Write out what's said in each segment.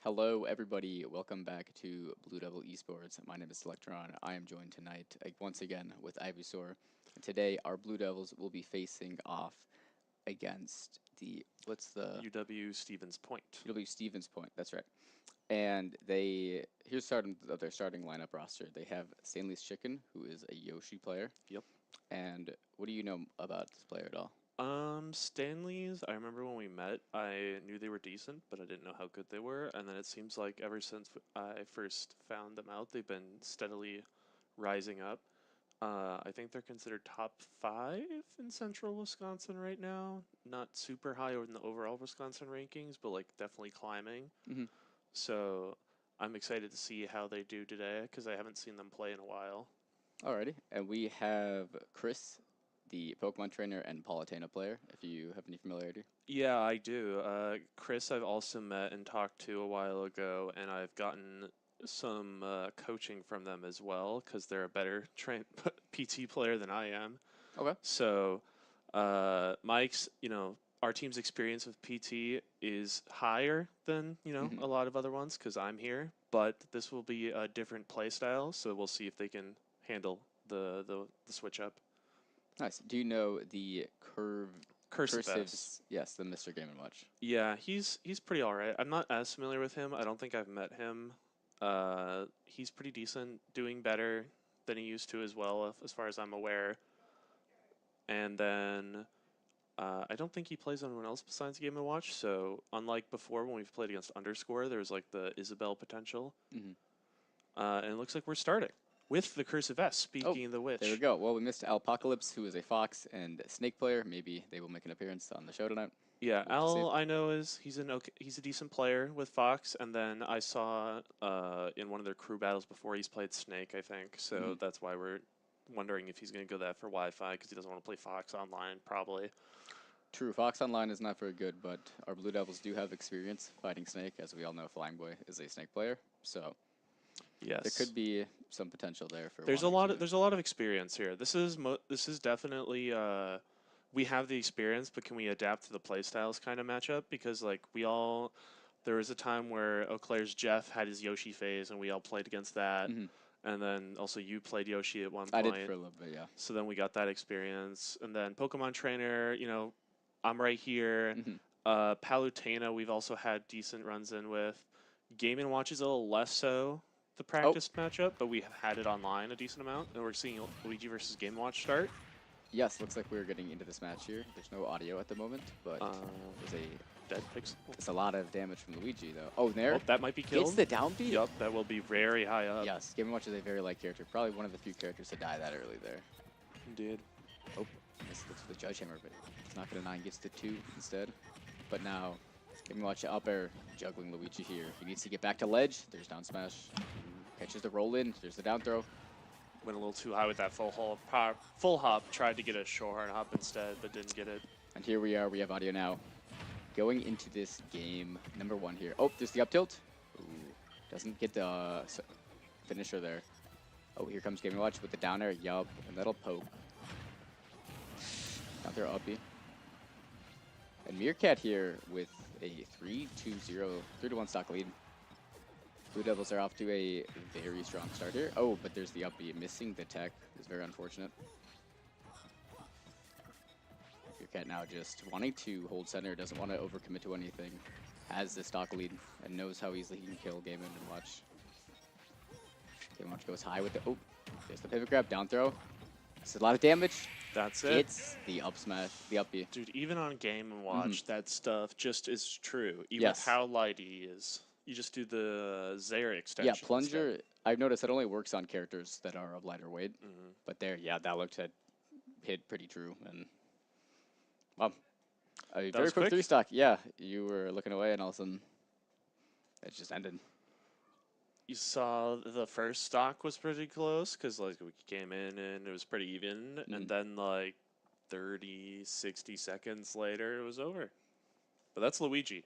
Hello, everybody. Welcome back to Blue Devil Esports. My name is Electron. I am joined tonight once again with Ivysaur. Today, our Blue Devils will be facing off against the UW Stevens Point. UW-Stevens Point. That's right. And here's their starting lineup roster. They have Stanley's Chicken, who is a Yoshi player. Yep. And what do you know about this player at all? Stanley's, I remember when we met, I knew they were decent, but I didn't know how good they were. And then it seems like ever since I first found them out, they've been steadily rising up. I think they're considered top 5 in central Wisconsin right now. Not super high in the overall Wisconsin rankings, but like definitely climbing. Mm-hmm. So I'm excited to see how they do today because I haven't seen them play in a while. Alrighty. And we have Chris, the Pokemon trainer and Palutena player, if you have any familiarity. Yeah, I do. Chris, I've also met and talked to a while ago, and I've gotten some coaching from them as well because they're a better PT player than I am. Okay. So, our team's experience with PT is higher than a lot of other ones because I'm here. But this will be a different play style, so we'll see if they can handle the switch up. Nice. Do you know the Cursives. Yes, the Mr. Game & Watch. Yeah, he's pretty all right. I'm not as familiar with him. I don't think I've met him. He's pretty decent, doing better than he used to as well, as far as I'm aware. And then I don't think he plays anyone else besides Game & Watch. So unlike before when we've played against Underscore, there's like the Isabelle potential. Mm-hmm. And it looks like we're starting with the Cursive S, speaking of the which. There we go. Well, we missed Alpocalypse, who is a Fox and a Snake player. Maybe they will make an appearance on the show tonight. Yeah, Al, I know he's a decent player with Fox, and then I saw in one of their crew battles before he's played Snake, I think. So that's why we're wondering if he's going to go that for Wi-Fi because he doesn't want to play Fox online, probably. True, Fox Online is not very good, but our Blue Devils do have experience fighting Snake. As we all know, Flying Boy is a Snake player, so yes, there could be some potential there for. There's a lot of experience here. This is definitely we have the experience, but can we adapt to the playstyles kind of matchup? Because like there was a time where Eau Claire's Jeff had his Yoshi phase, and we all played against that. Mm-hmm. And then also you played Yoshi at one point. I did for a little bit, yeah. So then we got that experience. And then Pokemon Trainer, I'm right here. Mm-hmm. Palutena, we've also had decent runs in with. Game & Watch is a little less so the practice matchup, but we have had it online a decent amount. And we're seeing Luigi versus Game & Watch start. Yes, looks like we're getting into this match here. There's no audio at the moment, but there's a dead pixel. It's a lot of damage from Luigi, though. Oh, there. Oh, that might be killed. It's the down B? Yup, that will be very high up. Yes, Game & Watch is a very light character. Probably one of the few characters to die that early there. Indeed. Oh, this looks for the Judge Hammer, but it's not going to 9, gets to 2 instead. But now, Game & Watch up air, juggling Luigi here. He needs to get back to ledge. There's down smash. Catches the roll in. There's the down throw. Went a little too high with that full hop. Tried to get a short hop instead, but didn't get it. And here we are. We have audio now. Going into this game, number 1 here. Oh, there's the up tilt. Ooh, doesn't get the finisher there. Oh, here comes Game & Watch with the down air. Yup, and that'll poke. Down throw uppy. And Meerkat here with a 3-1 stock lead. Blue Devils are off to a very strong start here. Oh, but there's the up B. Missing the tech is very unfortunate. Meerkat now just wanting to hold center, doesn't want to overcommit to anything. Has the stock lead and knows how easily he can kill Game & Watch. Game & Watch goes high with the... Oh, there's the pivot grab, down throw. It's a lot of damage. That's it. It's the up smash, the up B. Dude, even on Game & Watch, that stuff just is true. Even with how light he is. You just do the Zaire extension. Yeah, Plunger, instead. I've noticed it only works on characters that are of lighter weight. But there, yeah, that looked to hit pretty true. And, well, a very quick 3 stock. Yeah, you were looking away, and all of a sudden, it just ended. You saw the first stock was pretty close, because like we came in, and it was pretty even. And then, like, 30, 60 seconds later, it was over. But that's Luigi.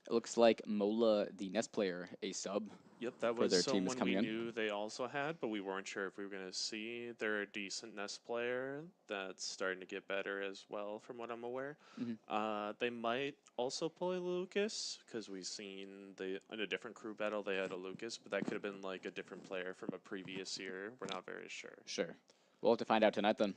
It looks like Mola, the Nest player, a sub, Yep, that for was their team is someone coming we in. knew they also had, but we weren't sure if we were going to see. They're a decent Nest player that's starting to get better as well, from what I'm aware. Mhm. They might also play Lucas, because we've seen in a different crew battle they had a Lucas, but that could have been like a different player from a previous year. We're not very sure. Sure. We'll have to find out tonight then.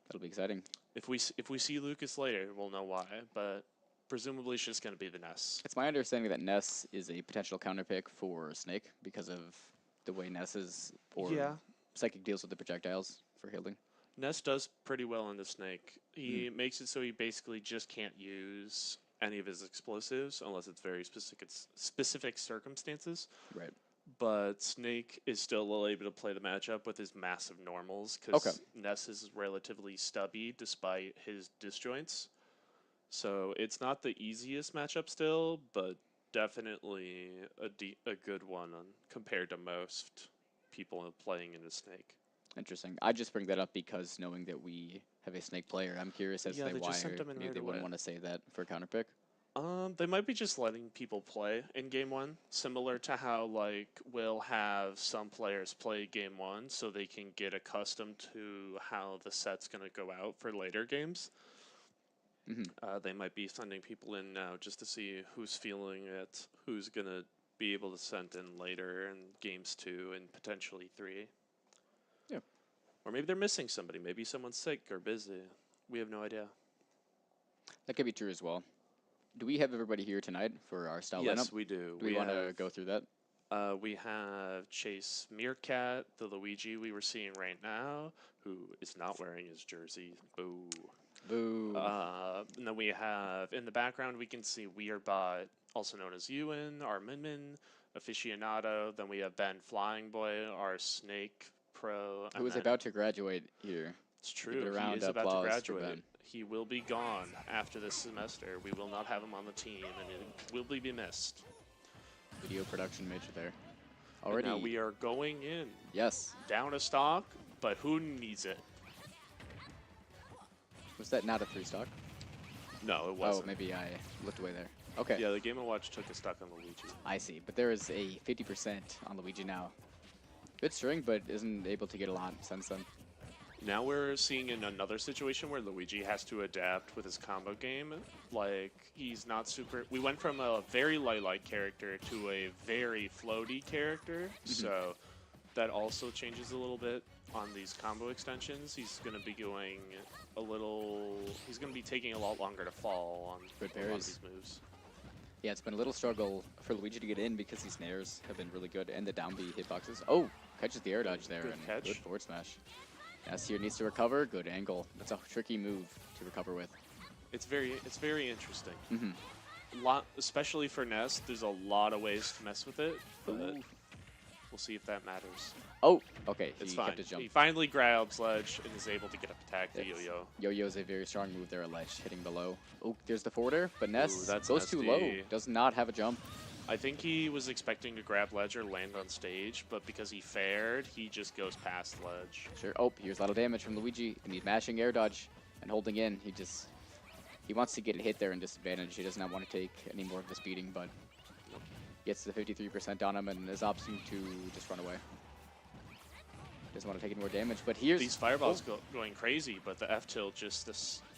That'll be exciting. If we see Lucas later, we'll know why, but presumably it's just going to be the Ness. It's my understanding that Ness is a potential counter pick for Snake because of the way Ness is, or Yeah. Psychic deals with the projectiles for healing. Ness does pretty well in the Snake. He makes it so he basically just can't use any of his explosives unless it's very specific circumstances. Right. But Snake is still able to play the matchup with his massive normals because Okay. Ness is relatively stubby despite his disjoints. So it's not the easiest matchup still, but definitely a good one compared to most people playing in a Snake. Interesting. I just bring that up because knowing that we have a Snake player, I'm curious as Yeah, to they why just sent him in maybe right they wouldn't away. want to say that for a counter pick. They might be just letting people play in game one, similar to how like we'll have some players play game one so they can get accustomed to how the set's gonna go out for later games. They might be sending people in now just to see who's feeling it, who's gonna be able to send in later in games 2 and potentially 3. Yeah. Or maybe they're missing somebody. Maybe someone's sick or busy. We have no idea. That could be true as well. Do we have everybody here tonight for our style Yes, lineup? we do. Do we want to go through that? We have Chase Meerkat, the Luigi we were seeing right now, who is not wearing his jersey. Boo. Boo. And then we have, in the background, we can see Weirdbot, also known as Ewan, our Minmin, aficionado. Then we have Ben Flying Boy, our Snake Pro. Who is about to graduate here? It's Give it true. a round He is of about to applause for graduate. Ben. He will be gone after this semester. We will not have him on the team, and it will be missed. Video production major there. And Already. now we are going in. Yes. Down a stock, but who needs it? Was that not a 3-stock? No, it wasn't. Oh, maybe I looked away there. Okay. Yeah, the Game & Watch took a stock on Luigi. I see. But there is a 50% on Luigi now. Good string, but isn't able to get a lot since then. Now we're seeing in another situation where Luigi has to adapt with his combo game. Like, he's not super... We went from a very light character to a very floaty character, so that also changes a little bit on these combo extensions. He's going to be going a little... He's going to be taking a lot longer to fall on a lot of these moves. Yeah, it's been a little struggle for Luigi to get in because these snares have been really good, and the down B hitboxes. Oh, catches the air dodge there. Good and catch. Good forward smash. Yes, here needs to recover. Good angle. That's a tricky move to recover with. It's very interesting. Mm-hmm. Especially for Nest, there's a lot of ways to mess with it, but Ooh. we'll see if that matters. Oh, okay. It's He fine. kept his jump. He finally grabs ledge and is able to get up attack the Yes. yo-yo. Yo-Yo's a very strong move there at ledge, hitting the low. Oh, there's the forwarder, but Ness that's goes too low. nasty. Does not have a jump. I think he was expecting to grab ledge or land on stage, but because he fared, he just goes past ledge. Sure. Oh, here's a lot of damage from Luigi. And he's mashing air dodge and holding in. He wants to get a hit there and disadvantage. He does not want to take any more of this beating, but gets the 53% on him and is opting to just run away. Doesn't want to take any more damage, but here's... These fireballs going crazy, but the F-tilt just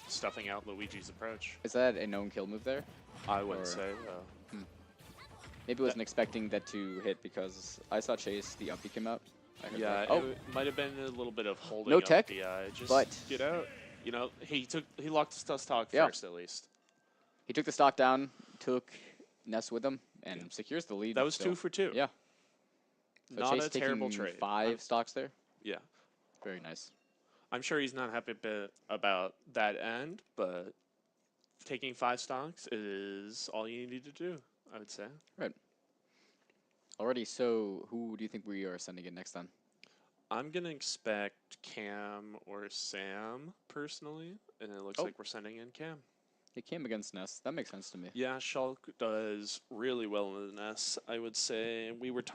stuffing out Luigi's approach. Is that a known kill move there? I wouldn't Or- say. Maybe I wasn't expecting that to hit because I saw Chase, the up he came out. I heard Yeah, that. Oh, it might have been a little bit of holding No up tech, the eye. Just but- get out. You know, he locked the stock Yeah. first at least. he took the stock down, took Ness with him, and secures the lead. That was still. 2 for 2. Yeah. So Not Chase a terrible taking trade. 5 stocks there. Yeah. Very nice. I'm sure he's not happy about that end, but taking 5 stocks is all you need to do, I would say. Right. Alrighty, so who do you think we are sending in next then? I'm going to expect Cam or Sam, personally, and it looks like we're sending in Cam. It came against Ness. That makes sense to me. Yeah, Shulk does really well in the Ness, I would say.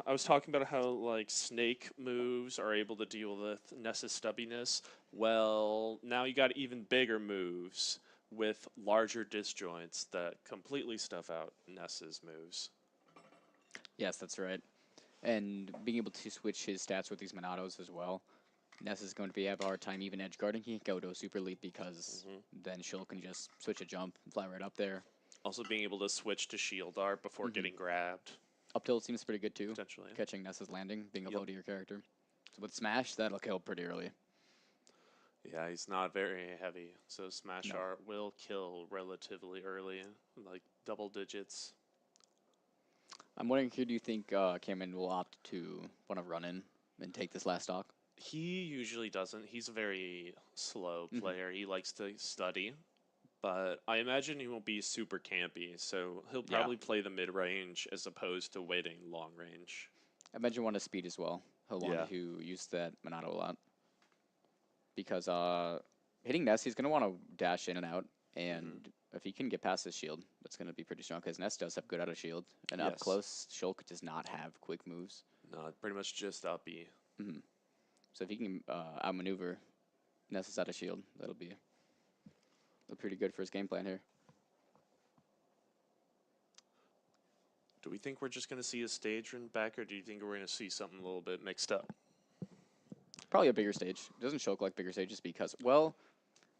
I was talking about how like Snake moves are able to deal with Ness's stubbiness. Well, now you got even bigger moves with larger disjoints that completely stuff out Ness's moves. Yes, that's right. And being able to switch his stats with these Monados as well. Ness is going to have a hard time even edge guarding. He can go to a super leap because then Shill can just switch a jump and fly right up there. Also being able to switch to shield art before getting grabbed. Up tilt seems pretty good too. Potentially. Catching Ness's landing, being a low to your character. So with Smash, that'll kill pretty early. Yeah, he's not very heavy, so Smash Art will kill relatively early, like double digits. I'm wondering, who do you think Cameron will opt to want to run in and take this last stock? He usually doesn't. He's a very slow player. He likes to study, but I imagine he won't be super campy, so he'll probably play the mid-range as opposed to waiting long range. I imagine want to speed as well. He'll want to use that Monado a lot. Because hitting Ness, he's going to want to dash in and out, and if he can get past his shield, that's going to be pretty strong, because Ness does have good out of shield, and up close, Shulk does not have quick moves. No, pretty much just up B. So if he can outmaneuver Ness's out of shield, that'll be pretty good for his game plan here. Do we think we're just going to see a stage run back, or do you think we're going to see something a little bit mixed up? Probably a bigger stage. It doesn't Shulk like bigger stages because, well,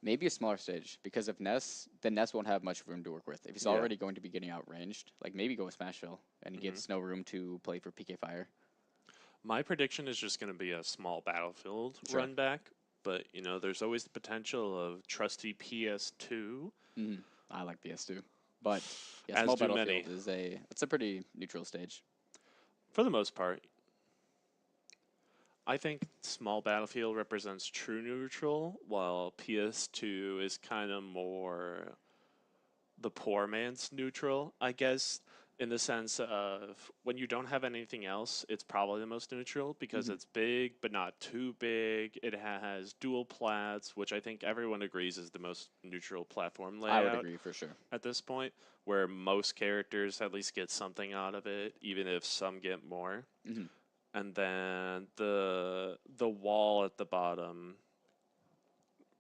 maybe a smaller stage. Because if Ness, then Ness won't have much room to work with. If he's already going to be getting outranged, like maybe go with Smashville, and he gets no room to play for PK Fire. My prediction is just going to be a small battlefield run back, but you know, there's always the potential of trusty PS2. I like PS2, but yeah, small battlefield is it's a pretty neutral stage for the most part. I think small battlefield represents true neutral, while PS2 is kind of more the poor man's neutral, I guess, in the sense of when you don't have anything else, it's probably the most neutral because it's big, but not too big. It has dual plats, which I think everyone agrees is the most neutral platform layout. I would agree for sure. At this point, where most characters at least get something out of it, even if some get more. And then the wall at the bottom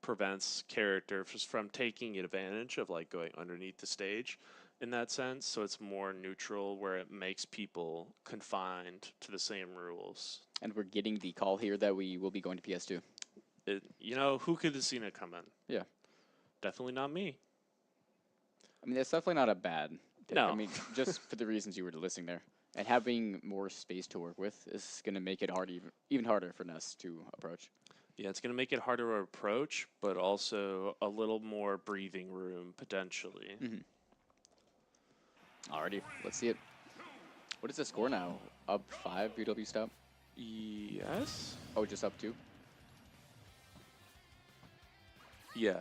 prevents characters from taking advantage of like going underneath the stage in that sense. So it's more neutral where it makes people confined to the same rules. And we're getting the call here that we will be going to PS2. You know, who could have seen it come in? Yeah. Definitely not me. I mean, that's definitely not a bad pick. No. I mean, just for the reasons you were listing there. And having more space to work with is going to make it even harder for Ness to approach. Yeah, it's going to make it harder to approach, but also a little more breathing room, potentially. Alrighty, let's see it. What is the score now? Up 5, UW-Stout? Yes? Oh, just up 2? Yeah,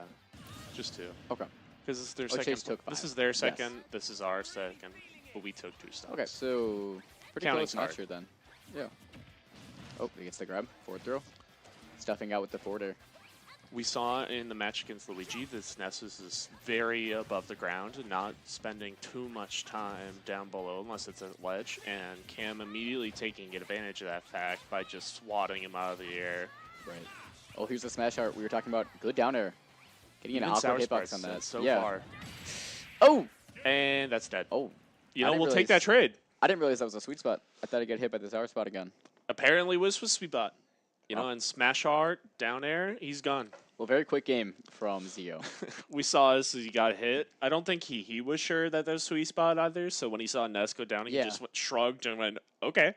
just 2. Okay. Because this is their second. Took 5. This is their second. Yes. This is our second. But we took 2 stops. Okay, so pretty close match here then. Yeah. Oh, he gets the grab. Forward throw. Stuffing out with the forward air. We saw in the match against Luigi that Nessus is very above the ground, not spending too much time down below unless it's a ledge, and Cam immediately taking advantage of that fact by just swatting him out of the air. Right. Oh, here's the smash art we were talking about. Good down air. Getting an awkward hitbox on that. So far. Oh! And that's dead. Oh. You know, we'll take that trade. I didn't realize that was a sweet spot. I thought I'd get hit by the sour spot again. Apparently was sweet spot. You know, and smash art, down air, he's gone. Well, very quick game from Zio. We saw as he got hit. I don't think he was sure that was sweet spot either. So when he saw Ness go down, he just shrugged and went, okay,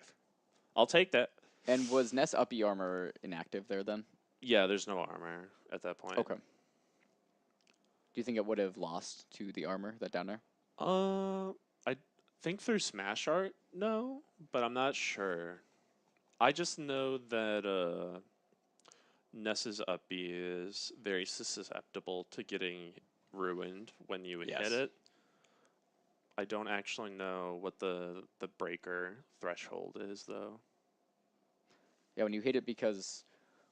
I'll take that. And was Ness up E armor inactive there then? Yeah, there's no armor at that point. Okay. Do you think it would have lost to the armor, that down air? I think through smash art, no, but I'm not sure. I just know that Ness's up B is very susceptible to getting ruined when you hit it. I don't actually know what the breaker threshold is, though. Yeah, when you hit it because...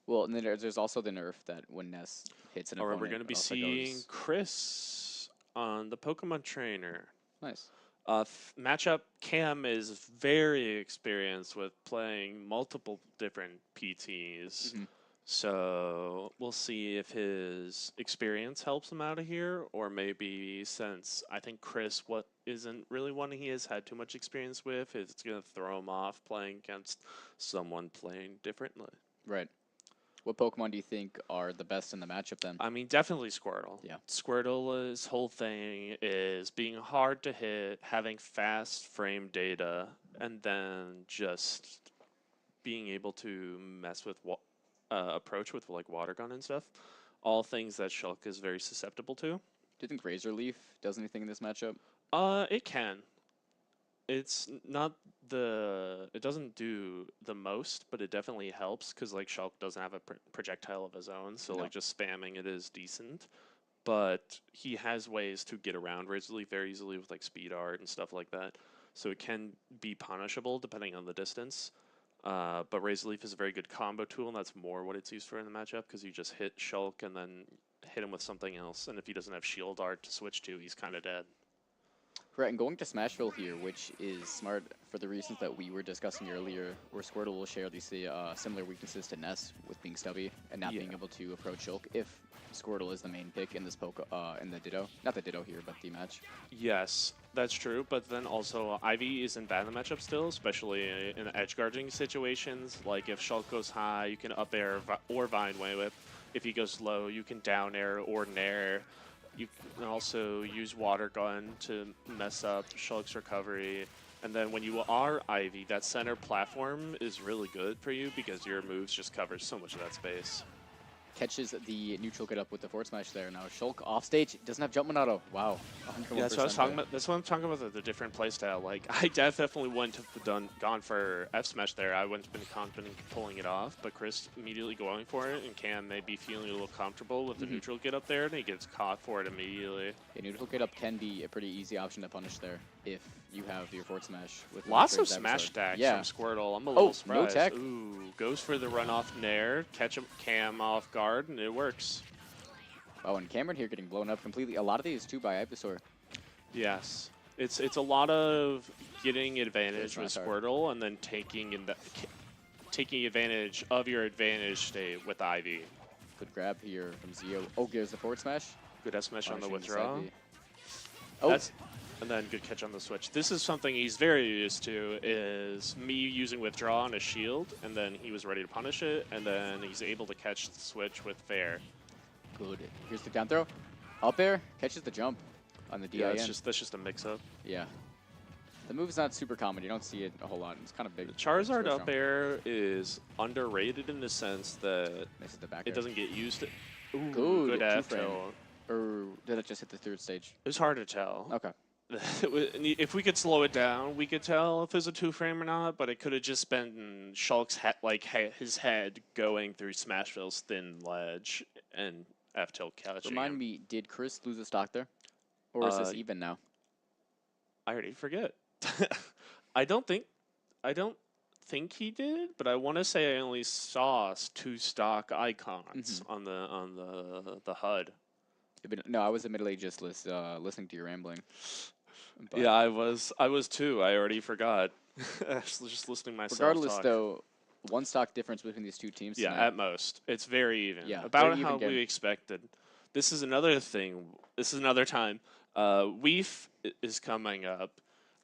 Well, and then there's also the nerf that when Ness hits an opponent... We're going to be seeing Chris on the Pokemon Trainer. Nice. Matchup Cam is very experienced with playing multiple different PTs. So we'll see if his experience helps him out of here, or maybe since I think Chris what isn't really one he has had too much experience with, it's gonna throw him off playing against someone playing differently. Right. What Pokemon do you think are the best in the matchup then? I mean, definitely Squirtle. Yeah. Squirtle's whole thing is being hard to hit, having fast frame data, and then just being able to mess with approach with like water gun and stuff. All things that Shulk is very susceptible to. Do you think Razor Leaf does anything in this matchup? It can. It's not it doesn't do the most, but it definitely helps because like Shulk doesn't have a projectile of his own, so No. like just spamming it is decent. But he has ways to get around Razor Leaf very easily with like speed art and stuff like that. So it can be punishable depending on the distance. But Razor Leaf is a very good combo tool, and that's more what it's used for in the matchup because you just hit Shulk and then hit him with something else. And if he doesn't have shield art to switch to, he's kind of dead. Correct, and going to Smashville here, which is smart for the reasons that we were discussing earlier, where Squirtle will share these similar weaknesses to Ness with being stubby and not being able to approach Shulk if Squirtle is the main pick in this in the Ditto. Not the Ditto here, but the match. Yes, that's true, but then also Ivy isn't bad in the matchup still, especially in edge guarding situations. Like if Shulk goes high, you can up air or Vine Way Whip. If he goes low, you can down air or nair. You can also use Water Gun to mess up Shulk's recovery. And then when you are Ivy, that center platform is really good for you because your moves just cover so much of that space. Catches the neutral get up with the forward smash there. Now Shulk off stage, doesn't have Jump Monado. Wow. Yeah, that's what I was talking about. That's what I'm talking about, the different playstyle. Like, I definitely wouldn't have gone for F smash there. I wouldn't have been confident pulling it off, but Chris immediately going for it, and Cam may be feeling a little comfortable with the neutral get up there, and he gets caught for it immediately. Yeah, neutral get up can be a pretty easy option to punish there if you have your forward smash. With Lots of smash stacks from Squirtle. I'm a little surprised. No tech. Ooh, goes for the run off nair, catch him Cam off guard, and it works. Oh, and Cameron here getting blown up completely. A lot of these too by Ivysaur. Yes, it's a lot of getting advantage with Squirtle and then taking advantage of your advantage state with Ivy. Good grab here from Zio. Oh, gives the forward smash. Good S smash on the withdraw. Oh. And then good catch on the switch. This is something he's very used to, is me using withdraw on a shield, and then he was ready to punish it, and then he's able to catch the switch with fair. Good. Here's the down throw. Up air, catches the jump on the DIN. Yeah, that's just a mix-up. Yeah. The move's not super common. You don't see it a whole lot. It's kind of big. Charizard up air is underrated in the sense that it doesn't get used. Ooh, good F tilt. Or did it just hit the third stage? It was hard to tell. Okay. If we could slow it down, we could tell if it was a two-frame or not, but it could have just been Shulk's his head going through Smashville's thin ledge and F tilt catching. Remind me, did Chris lose a stock there? Or is this even now? I already forget. I don't think he did, but I want to say I only saw 2 stock icons on the HUD. No, I was admittedly just listening to your rambling. But yeah, I was too. I already forgot. I was just listening myself. Regardless, though, 1 stock difference between these 2 teams. Yeah, tonight. At most, it's very even. Yeah, about how we expected. This is another thing. This is another time. WEF is coming up,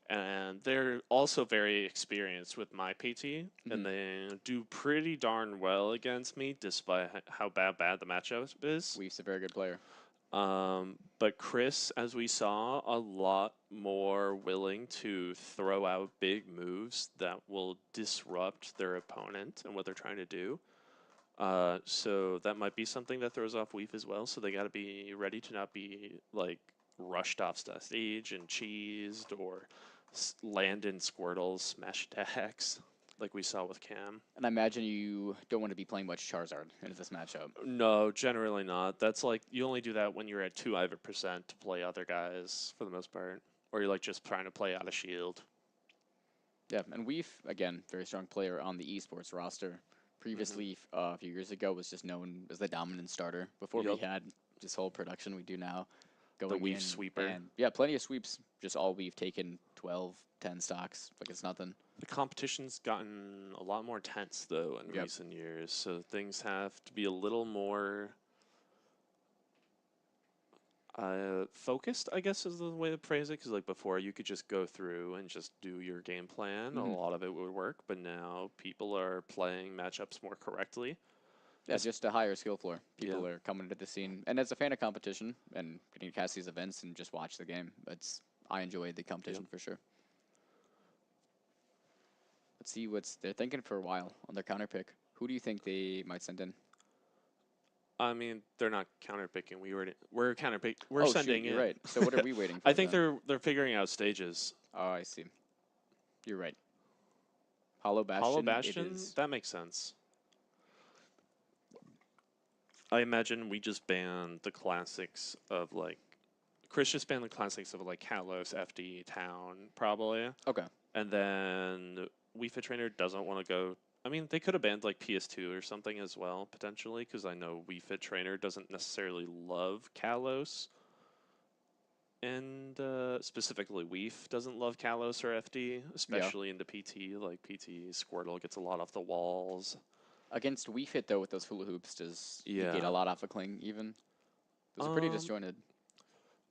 and they're also very experienced with my PT, and they do pretty darn well against me, despite how bad the matchup is. WEF's a very good player. But Chris, as we saw, a lot more willing to throw out big moves that will disrupt their opponent and what they're trying to do. So that might be something that throws off WEF as well. So they got to be ready to not be like rushed off stage and cheesed or land in Squirtle's smash attacks like we saw with Cam. And I imagine you don't want to be playing much Charizard into this matchup. No, generally not. That's like, you only do that when you're at 2% to play other guys for the most part. Or you're like just trying to play out of shield. Yeah, and WEF, again, very strong player on the esports roster. Previously, a few years ago, was just known as the dominant starter. Before we had this whole production we do now. The WEF sweeper. And yeah, plenty of sweeps just all we've taken 12, 10 stocks. Like it's nothing. The competition's gotten a lot more tense, though, in Yep. recent years, so things have to be a little more focused, I guess is the way to phrase it, because like before you could just go through and just do your game plan. A lot of it would work, but now people are playing matchups more correctly. Yeah, just a higher skill floor. People Yeah. are coming into the scene. And as a fan of competition and getting to cast these events and just watch the game, I enjoy the competition for sure. Let's see what they're thinking for a while on their counter pick. Who do you think they might send in? I mean, they're not counterpicking. We're counterpick. We're Oh, sending shoot, you're in. right. So what are we waiting for? I think then? they're figuring out stages. Oh, I see. You're right. Hollow Bastion. Hollow It Bastion, is. that makes sense. I imagine we just ban the classics of like Chris just banned the classics of like Kalos, FD, Town, probably. Okay. And then Wii Fit Trainer doesn't want to go. I mean, they could have banned like PS2 or something as well, potentially, because I know Wii Fit Trainer doesn't necessarily love Kalos. And specifically, Weef doesn't love Kalos or FD, especially into PT. Like PT Squirtle gets a lot off the walls. Against Wii Fit though, with those hula hoops, does he Yeah. get a lot off a cling even? Those are pretty disjointed.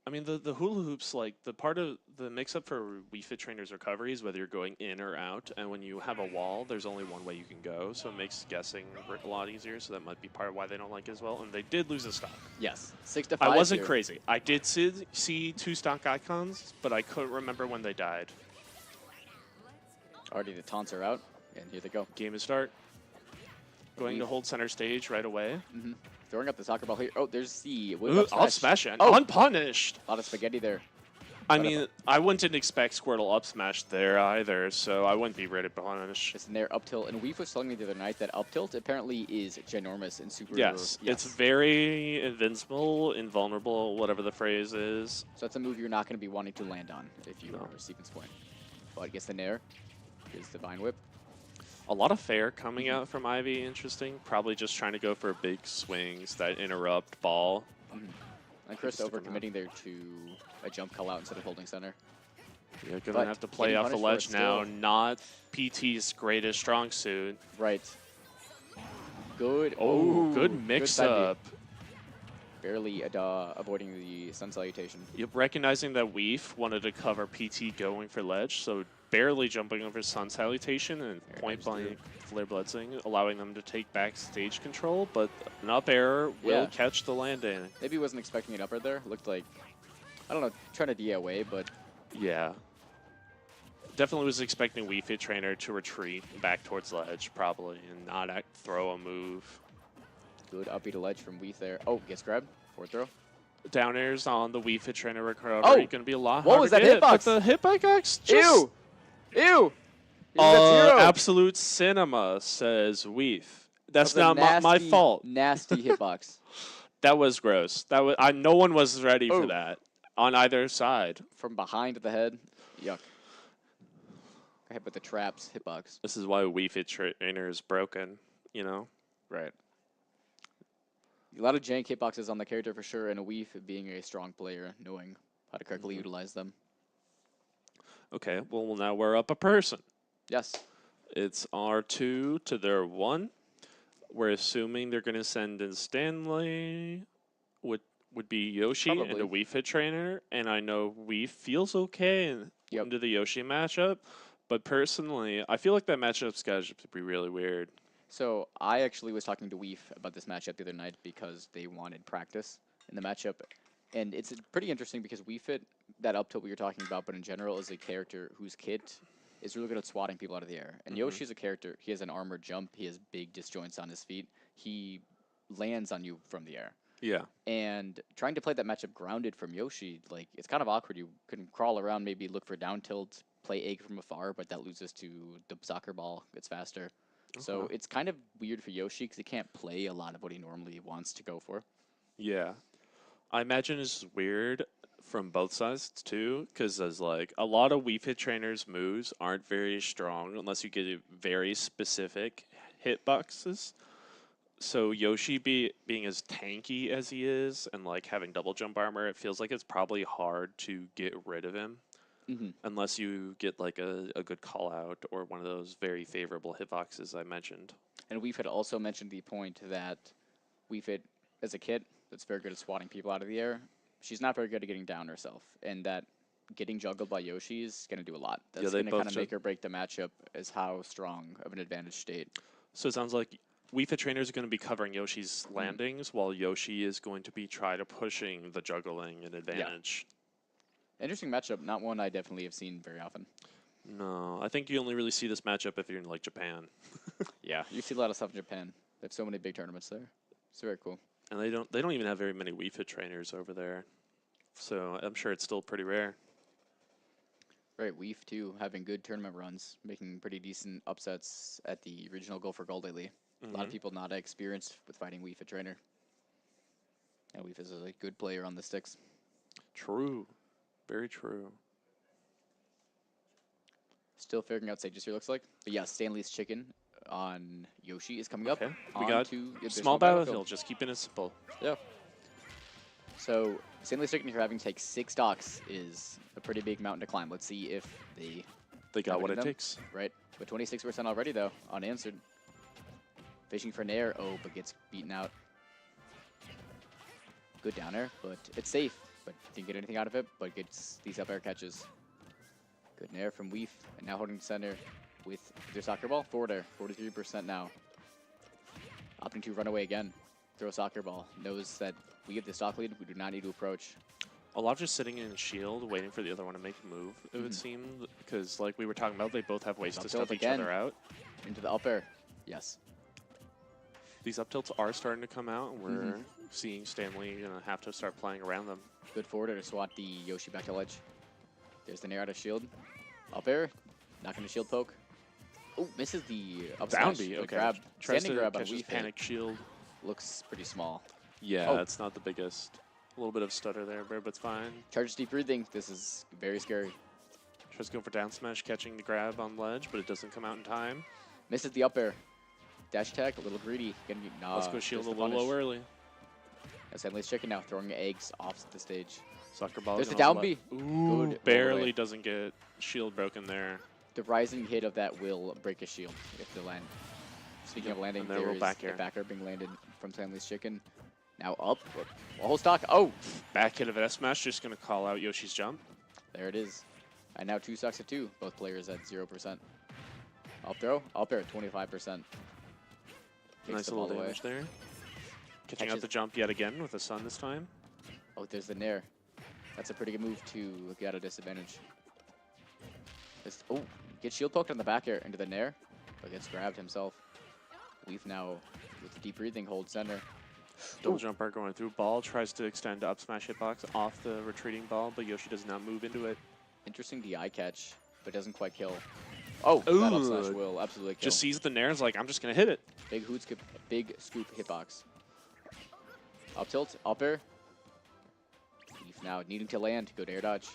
I mean, the hula hoops, like the part of the mix up for Wii Fit Trainer's recovery is whether you're going in or out. And when you have a wall, there's only one way you can go. So it makes guessing a lot easier. So that might be part of why they don't like it as well. And they did lose a stock. Yes. 6-5. I wasn't here. crazy. I did see 2 stock icons, but I couldn't remember when they died. Already the taunts are out, and here they go. Game is start. Going to hold center stage right away. Throwing up the soccer ball here. Oh, there's the Ooh, up smash it. Oh! Unpunished. A lot of spaghetti there. I mean, I wouldn't expect Squirtle up smash there either, so I wouldn't be ready to punish. It's in there up tilt, and Weef was telling me the other night that up tilt apparently is ginormous and super. Yes, it's very invincible, invulnerable, whatever the phrase is. So that's a move you're not going to be wanting to land on if you are Stevens Point. But I guess the Nair is the Vine Whip. A lot of fair coming out from Ivy, interesting. Probably just trying to go for big swings that interrupt ball. And Chris overcommitting there to a jump call out instead of holding center. You're going to have to play off the ledge now. Not PT's greatest strong suit. Right. Good. Oh, good mix-up. Barely avoiding the sun salutation. Yep, recognizing that Weef wanted to cover PT going for ledge, so barely jumping over sun salutation and point blank flare blitzing, allowing them to take back stage control, but an up air will catch the landing. Maybe he wasn't expecting it up air there. Looked like, I don't know, trying to DI away, but... Yeah. Definitely was expecting Wii Fit Trainer to retreat back towards ledge, probably, and not throw a move. Good up B to ledge from Weef there. Oh, gets grabbed. Forward throw. Down airs on the Wii Fit Trainer recovery. Oh! Going to be a lot What harder was that to get, hitbox? but the hitbox just... Ew! Ew! Zero. Absolute cinema, says Weef. That's not nasty, my fault. Nasty hitbox. That was gross. That was no one was ready for that on either side. From behind the head. Yuck. I hit with the traps hitbox. This is why Wii Fit Trainer is broken, you know? Right. A lot of jank hitboxes on the character for sure, and a Weef being a strong player, knowing how to correctly utilize them. Okay, well now we're up a person. Yes. It's R2 to their 1. We're assuming they're going to send in Stanley. Would be Yoshi and a Wii Fit Trainer, and I know Wii feels okay into the Yoshi matchup, but personally, I feel like that matchup's got to be really weird. So I actually was talking to Weef about this matchup the other night because they wanted practice in the matchup, and it's pretty interesting because Wii Fit, that up tilt we were talking about, but in general is a character whose kit is really good at swatting people out of the air. And Yoshi's a character, he has an armored jump, he has big disjoints on his feet, he lands on you from the air. Yeah. And trying to play that matchup grounded from Yoshi, like, it's kind of awkward. You can crawl around, maybe look for down tilt, play egg from afar, but that loses to the soccer ball, gets faster. So it's kind of weird for Yoshi because he can't play a lot of what he normally wants to go for. Yeah. I imagine it's weird from both sides, too, because there's, like, a lot of Wii Fit Trainers' moves aren't very strong unless you get very specific hitboxes. So Yoshi being as tanky as he is and like having double jump armor, it feels like it's probably hard to get rid of him. unless you get like a good call out or one of those very favorable hitboxes I mentioned. And we've had also mentioned the point that we've hit as a kit that's very good at swatting people out of the air. She's not very good at getting down herself, and that getting juggled by Yoshi is going to do a lot. That's going to kind of make or break the matchup as how strong of an advantage state. So it sounds like Wii Fit trainers are going to be covering Yoshi's landings, while Yoshi is going to be pushing the juggling and advantage. Yeah. Interesting matchup, not one I definitely have seen very often. No, I think you only really see this matchup if you're in like Japan. Yeah, you see a lot of stuff in Japan. They have so many big tournaments there. It's very cool. And they don't even have very many Wii Fit trainers over there. So I'm sure it's still pretty rare. Right, Weef too, having good tournament runs, making pretty decent upsets at the regional Go for Gold lately. A lot of people not experienced with fighting Weef at trainer. And Weef is a good player on the sticks. True. Very true. Still figuring out stages here, looks like. But yeah, Stanley's Chicken on Yoshi is coming up. We got small battlefield, just keeping it simple. Yeah. So Stanley's Chicken here having to take 6 stocks is a pretty big mountain to climb. Let's see if they got what it takes. Right. But 26% already, though, unanswered. Fishing for Nair. Oh, but gets beaten out. Good down air, but it's safe. But didn't get anything out of it, but gets these up air catches. Good Nair from Weef, and now holding center with their soccer ball. Forward air, 43% now. Opting to run away again. Throw a soccer ball. Knows that we get the stock lead. We do not need to approach. A lot of just sitting in shield, waiting for the other one to make a move, it would seem. Because, like we were talking about, they both have ways to stuff each other out. Into the up air. Yes. These up tilts are starting to come out, and we're seeing Stanley have to start playing around them. Good forward air to swat the Yoshi back to ledge. There's the Nair out of shield. Up air. Not going to shield poke. Oh, misses the up smash. Down B, okay. Grab. Standing grab on Weef. Panic shield. Looks pretty small. Yeah, it's not the biggest. A little bit of stutter there, but it's fine. Charges deep breathing. This is very scary. Tries to go for down smash, catching the grab on ledge, but it doesn't come out in time. Misses the up air. Dash attack, a little greedy. Let's go shield a little low early. Stanley's Chicken now throwing eggs off the stage. Soccer ball. There's the down B. Ooh, good. Barely doesn't get shield broken there. The rising hit of that will break a shield if they land. Speaking of landing, there is back a backer being landed from Stanley's Chicken. Now up, a whole stock. Oh! Back hit of an S-Smash, just going to call out Yoshi's jump. There it is. And now 2 stocks at 2. Both players at 0%. Up throw, up air at 25%. Nice little damage there. Catching out the jump yet again with the sun this time. Oh, there's the Nair. That's a pretty good move to get out of disadvantage. Oh, gets shield poked on the back air into the Nair, but gets grabbed himself. Weef now with the deep breathing hold center. Double jumper going through. Ball tries to extend up smash hitbox off the retreating ball, but Yoshi does not move into it. Interesting DI catch, but doesn't quite kill. Oh, that up smash will absolutely kill. Just sees the Nair and is like, I'm just going to hit it. Big scoop hitbox. Up tilt, up air. Weef now needing to land, good air dodge.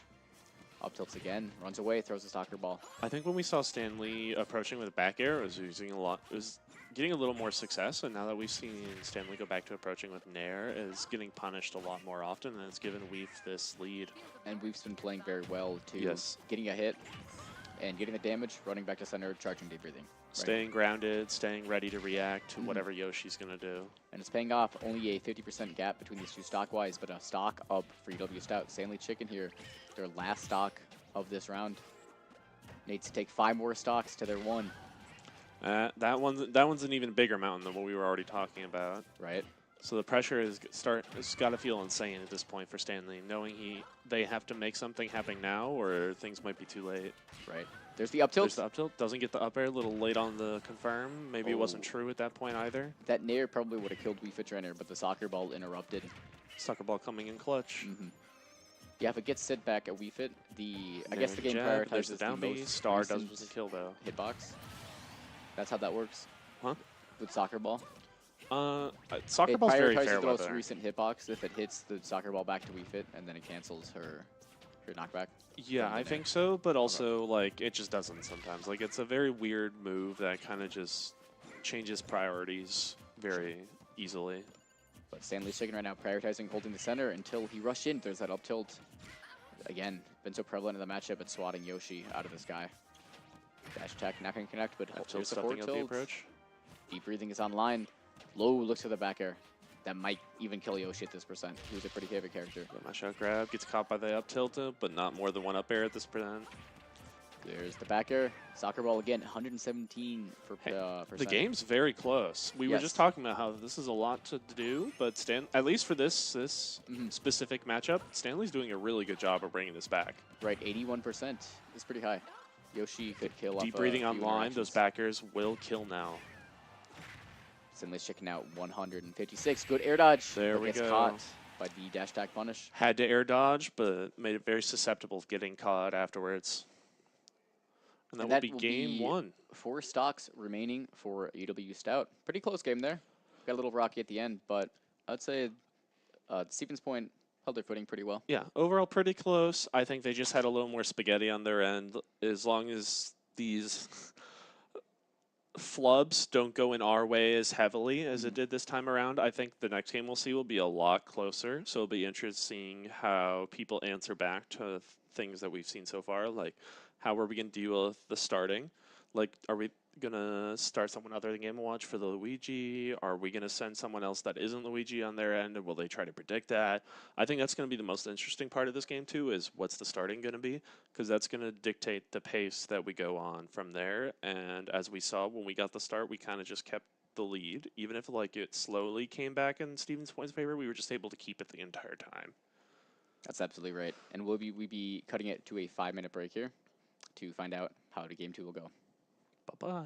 Up tilts again, runs away, throws a soccer ball. I think when we saw Stanley approaching with a back air, it was getting a little more success, and now that we've seen Stanley go back to approaching with Nair, is getting punished a lot more often, and it's given Weef this lead. And Weef's been playing very well too. Yes. Getting a hit and getting the damage, running back to center, charging deep breathing. Staying grounded, staying ready to react to whatever Yoshi's going to do. And it's paying off. Only a 50% gap between these two stock-wise, but a stock up for UW-Stout. Stanley Chicken here, their last stock of this round. Needs to take 5 more stocks to their 1. That one's an even bigger mountain than what we were already talking about. Right. So the pressure it's got to feel insane at this point for Stanley, knowing they have to make something happen now, or things might be too late. Right. There's the up tilt. There's the up tilt. Doesn't get the up air. A little late on the confirm. Maybe it wasn't true at that point either. That Nair probably would have killed Wii Fit Trainer, but the soccer ball interrupted. Soccer ball coming in clutch. Yeah, if it gets sit back at Wii Fit, I guess the game prioritizes the down B. Star doesn't kill though. Hitbox. That's how that works. Huh? With soccer ball. Soccer ball's very fair the most recent hitbox if it hits the soccer ball back to Wii Fit, and then it cancels her knockback. Yeah, I think so, but also like it just doesn't sometimes. Like it's a very weird move that kind of just changes priorities very easily. But Stanley's Chicken right now prioritizing holding the center until he rushed in. There's that up tilt. again, been so prevalent in the matchup, but swatting Yoshi out of the sky. Dash attack not going to connect, but Tilt here's the stepping forward up the tilt. approach. Deep breathing is online. Low looks for the back air. That might even kill Yoshi at this percent. He was a pretty heavy character. The mash out grab gets caught by the up tilt, but not more than one up air at this percent. There's the back air. Soccer ball again, 117 for The percent. game's very close. We were Yes. just talking about how this is a lot to do, but at least for this specific matchup, Stanley's doing a really good job of bringing this back. Right, 81% is pretty high. Yoshi could kill Deep off breathing a few online, those interactions. backers will kill now. Stanley's checking out 156. Good air dodge. There but we gets go. caught by the dash attack punish. Had to air dodge, but made it very susceptible to getting caught afterwards. And that will be game one. 4 stocks remaining for UW-Stout. Pretty close game there. Got a little rocky at the end, but I'd say Stevens Point held their footing pretty well. Yeah, overall pretty close. I think they just had a little more spaghetti on their end. As long as these flubs don't go in our way as heavily as it did this time around, I think the next game we'll see will be a lot closer. So it'll be interesting how people answer back to things that we've seen so far. Like, how are we going to deal with the starting? Like, are we going to start someone other than Game & Watch for the Luigi? Are we going to send someone else that isn't Luigi on their end? And will they try to predict that? I think that's going to be the most interesting part of this game, too, is what's the starting going to be? Because that's going to dictate the pace that we go on from there. And as we saw when we got the start, we kind of just kept the lead. Even if like it slowly came back in Stevens Point's favor, we were just able to keep it the entire time. That's absolutely right. And we'll be cutting it to a 5-minute break here to find out how the game 2 will go. Bye-bye.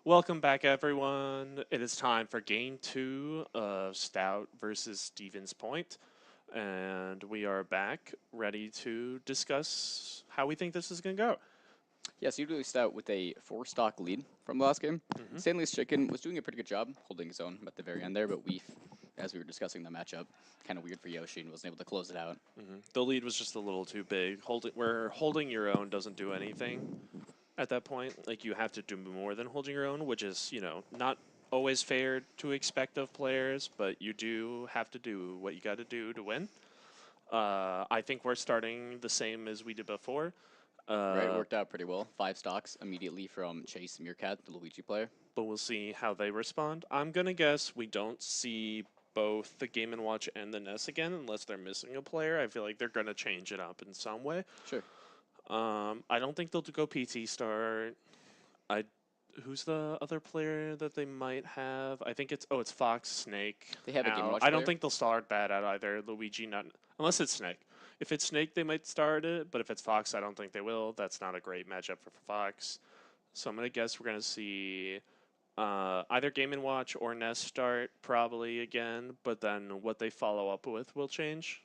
Welcome back, everyone. It is time for game 2 of Stout versus Stevens Point. And we are back ready to discuss how we think this is going to go. Yes, UW-Stout with a 4-stock lead from the last game. Stanley's Chicken was doing a pretty good job holding his own at the very end there, but Weef, as we were discussing the matchup, kind of weird for Yoshi and wasn't able to close it out. The lead was just a little too big. Where holding your own doesn't do anything at that point. Like, you have to do more than holding your own, which is, not always fair to expect of players, but you do have to do what you got to do to win. I think we're starting the same as we did before. Right, it worked out pretty well. 5 stocks immediately from Chase Meerkat, the Luigi player. But we'll see how they respond. I'm going to guess we don't see both the Game & Watch and the Ness again unless they're missing a player. I feel like they're going to change it up in some way. Sure. I don't think they'll go PT start. Who's the other player that they might have? I think it's Fox, Snake. They have a Game & Watch I don't player? think they'll start bad at either. Luigi, not unless it's Snake. If it's Snake, they might start it, but if it's Fox, I don't think they will. That's not a great matchup for Fox. So I'm going to guess we're going to see either Game & Watch or Nest start probably again, but then what they follow up with will change.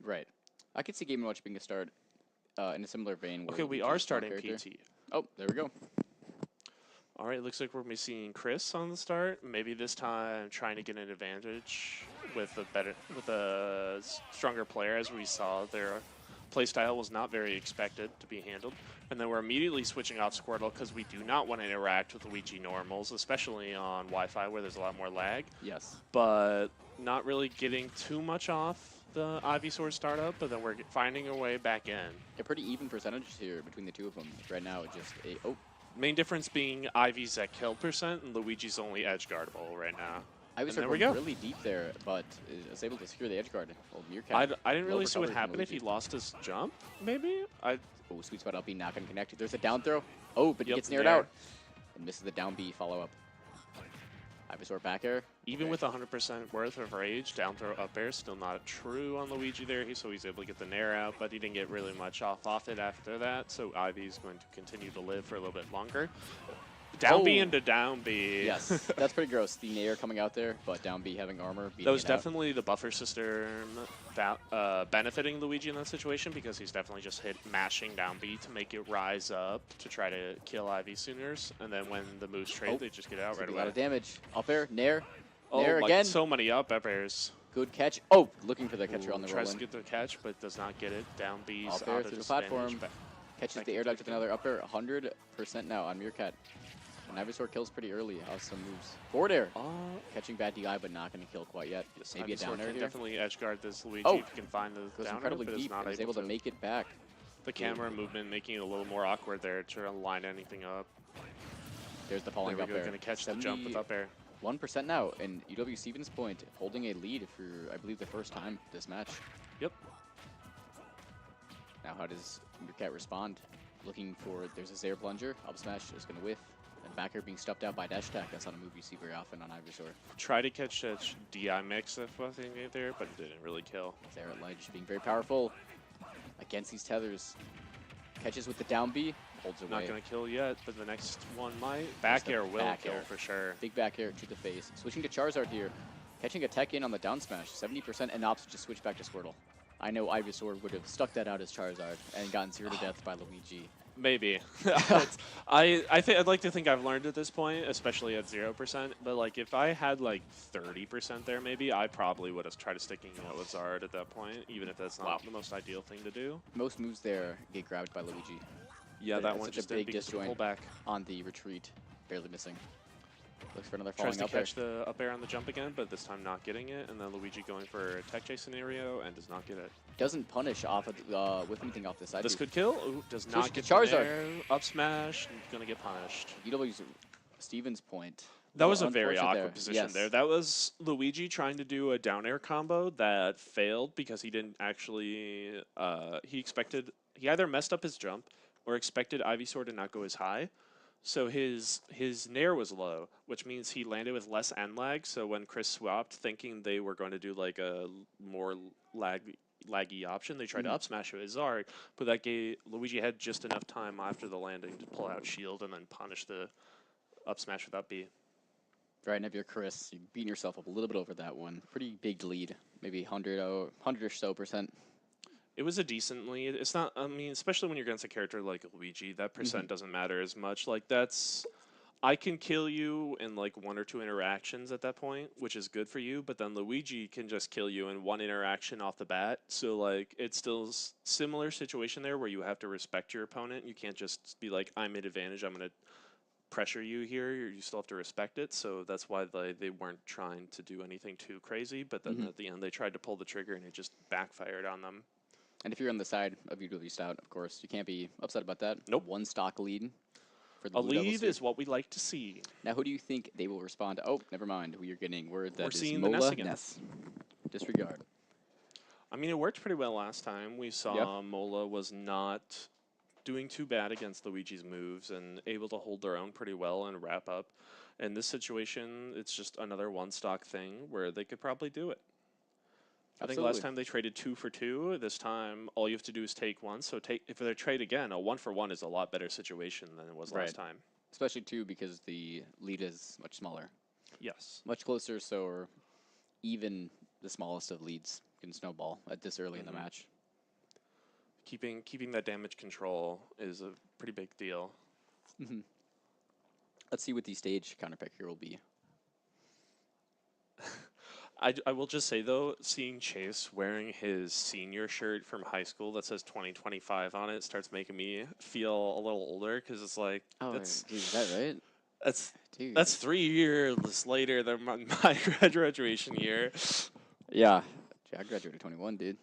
Right. I could see Game & Watch being a start in a similar vein. Okay, we are starting PT. Oh, there we go. All right, looks like we're going to be seeing Chris on the start. Maybe this time trying to get an advantage with a stronger player, as we saw their playstyle was not very expected to be handled. And then we're immediately switching off Squirtle because we do not want to interact with Luigi normals, especially on Wi-Fi where there's a lot more lag. Yes. But not really getting too much off the Ivysaur startup, but then we're finding a way back in. A pretty even percentage here between the two of them. Right now, just a... Oh. Main difference being Ivy's at kill percent and Luigi's only edge guardable right now. Ivysaur went really deep there, but is able to secure the edge guard. Old Meerkat. I didn't really see what happened if he lost his jump, maybe? Oh, sweet spot LP not going to connect. There's a down throw. Oh, but he gets neared out. And misses the down B follow-up. Ivysaur back air. Even with 100% worth of rage, down throw up air, still not true on Luigi there, so he's able to get the nair out, but he didn't get really much off it after that, so Ivy's going to continue to live for a little bit longer. Down B into down B. Yes, that's pretty gross. The nair coming out there, but down B having armor. That was definitely the buffer system benefiting Luigi in that situation because he's definitely just mashing down B to make it rise up to try to kill Ivy Sooners. And then when the moves trade, they just get out right away. A lot of damage. Up air, nair. Oh, nair again. So many up airs. Good catch. Oh, looking for the catcher on the roll. Tries to get the catch, but does not get it. Down B's up air through the platform. Catches the air dodge with another up air. 100% now on Meerkat. And Ivysaur kills pretty early. Has some moves. Forward air. Catching bad DI, but not going to kill quite yet. Yes, maybe Ivysaur a down air here. Definitely edge guard this Luigi if you can find the goes down incredibly air, but deep. is not able to make it back. The camera movement making it a little more awkward there to line anything up. There's the falling up air. Going to catch the jump with up air. 1% now, and UW Stevens Point holding a lead for, I believe, the first time this match. Yep. Now how does Meerkat respond? Looking for, there's a Zaire plunger. Up smash is going to whiff. And back air being stuffed out by dash attack. That's not a move you see very often on Ivysaur. Try to catch that DI mix if I think there, but it didn't really kill. Zaire at ledge being very powerful against these tethers. Catches with the down B. Holds away. Not going to kill yet, but the next one might. Back air will kill for sure. Big back air to the face. Switching to Charizard here. Catching a tech in on the down smash. 70% and opts just switch back to Squirtle. I know Ivysaur would have stuck that out as Charizard and gotten 0 to death by Luigi. Maybe. I'd like to think I've learned at this point, especially at 0%. But like if I had like 30% there, maybe I probably would have tried to sticking out with Zard at that point, even if that's not the most ideal thing to do. Most moves there get grabbed by Luigi. Yeah, that one just a big did disjoint pull back on the retreat, barely missing. Looks for another falling Tries to up air. catch the up air on the jump again, but this time not getting it, and then Luigi going for a tech chase scenario and does not get it. Doesn't punish off of with anything off the side. This could kill. Ooh, does not get Charizard. Up smash, gonna get punished. UW's Stevens Point. That was a very awkward position there. That was Luigi trying to do a down air combo that failed because he didn't actually. He either messed up his jump or expected Ivysaur to not go as high. So his nair was low, which means he landed with less end lag. So when Chris swapped, thinking they were going to do like a more laggy option, they tried to up smash with Zard, but that gave Luigi had just enough time after the landing to pull out shield and then punish the up smash without B. Right, and if you're Chris, you're beating yourself up a little bit over that one. Pretty big lead, maybe 100 or so percent. It was a decent lead. It's not, I mean, especially when you're against a character like Luigi, that percent doesn't matter as much. Like, I can kill you in like 1 or 2 interactions at that point, which is good for you, but then Luigi can just kill you in 1 interaction off the bat. So, like, it's still similar situation there where you have to respect your opponent. You can't just be like, I'm at advantage, I'm going to pressure you here. You still have to respect it. So that's why they weren't trying to do anything too crazy, but then at the end they tried to pull the trigger and it just backfired on them. And if you're on the side of UW-Stout, of course, you can't be upset about that. Nope. 1 stock lead. For the A Blue Devils lead here. is what we like to see. Now, who do you think they will respond to? Oh, never mind. We are getting word that We're is seeing the Ness Mola again. Ness. Disregard. I mean, it worked pretty well last time. We saw Mola was not doing too bad against Luigi's moves and able to hold their own pretty well and wrap up. In this situation, it's just another 1 stock thing where they could probably do it. I think last time they traded 2 for 2. This time, all you have to do is take 1. So if they trade again, a 1 for 1 is a lot better situation than it was last time. Especially, too, because the lead is much smaller. Yes. Much closer, so even the smallest of leads can snowball at this early in the match. Keeping that damage control is a pretty big deal. Let's see what the stage counterpick here will be. I will just say, though, seeing Chase wearing his senior shirt from high school that says 2025 on it starts making me feel a little older because it's like, is that right? That's 3 years later than my graduation year. Yeah. I graduated 21, dude.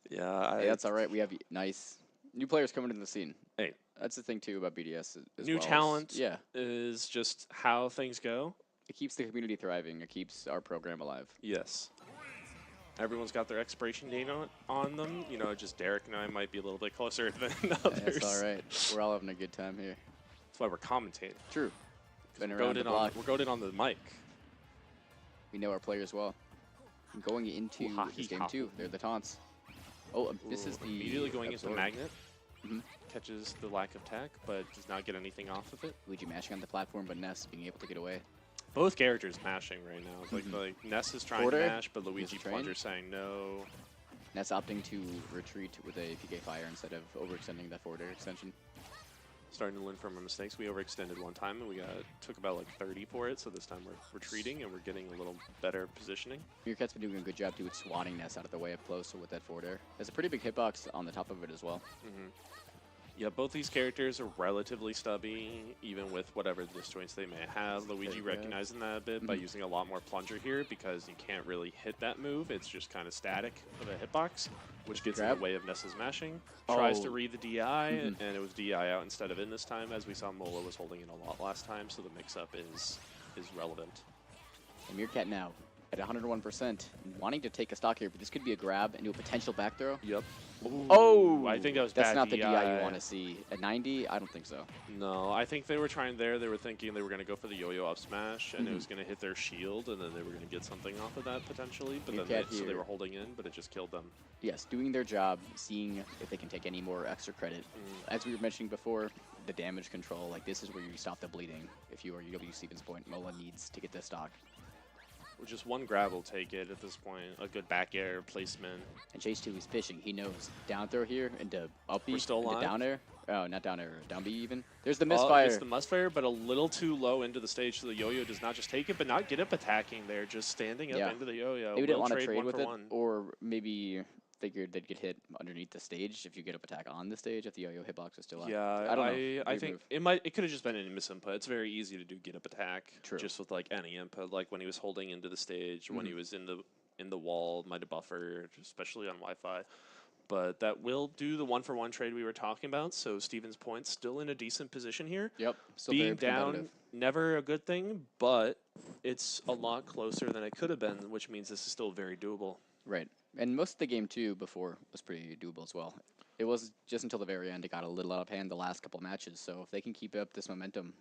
Yeah. Hey, that's all right. We have nice new players coming into the scene. Hey. That's the thing, too, about BDS. New talent is just how things go. It keeps the community thriving. It keeps our program alive. Yes. Everyone's got their expiration date on them. You know, just Derek and I might be a little bit closer than others. That's all right. We're all having a good time here. That's why we're commentating. True. We're goaded on the mic. We know our players well. And going into this game, too, they're the taunts. Oh, this is the... Immediately going into the magnet. Catches the lack of tech, but does not get anything off of it. Luigi mashing on the platform, but Ness being able to get away. Both characters mashing right now. Like Ness is trying to mash, but Luigi Plunger saying no. Ness opting to retreat with a PK Fire instead of overextending that forward air extension. Starting to learn from our mistakes. We overextended one time and we took about like 30 for it, so this time we're retreating and we're getting a little better positioning. Meerkat's been doing a good job too with swatting Ness out of the way up close with that forward air. There's a pretty big hitbox on the top of it as well. Yeah, both these characters are relatively stubby, even with whatever disjoints they may have. Luigi recognizing that a bit by using a lot more plunger here because you can't really hit that move. It's just kind of static of a hitbox, which gets in the way of Ness's mashing. Tries to read the DI, and it was DI out instead of in this time, as we saw Mola was holding it a lot last time, so the mix-up is relevant. And Meerkat now at 101%, wanting to take a stock here, but this could be a grab into a potential back throw. Yep. Ooh. Oh! I think that was That's bad not the DI. DI you want to see. At 90, I don't think so. No, I think they were trying there. They were thinking they were going to go for the yo-yo up smash, and it was going to hit their shield, and then they were going to get something off of that potentially. But then so they were holding in, but it just killed them. Yes, doing their job, seeing if they can take any more extra credit. As we were mentioning before, the damage control, like this is where you stop the bleeding. If you are UW Stevens Point, Mola needs to get this stock. Just one grab will take it at this point. A good back air placement. And Chase 2 is fishing. He knows down throw here into up B, We're still into alive. down air. Oh, not down air, down B even. There's the misfire. It's the misfire, but a little too low into the stage, so the yo-yo does not just take it, but not get up attacking there, just standing up into the yo-yo. Maybe didn't want to trade with it, or maybe figured they'd get hit underneath the stage if you get up attack on the stage if the yo-yo hitbox is still out. Yeah, I don't know. I think it could have just been a misinput. It's very easy to do get up attack just with like any input, like when he was holding into the stage, when he was in the wall, might have buffered, especially on Wi-Fi. But that will do the 1-for-1 trade we were talking about. So Stevens Point still in a decent position here. Yep. Still being down, never a good thing, but it's a lot closer than it could have been, which means this is still very doable. Right. And most of the game, too, before was pretty doable as well. It was just until the very end it got a little out of hand the last couple matches. So if they can keep up this momentum,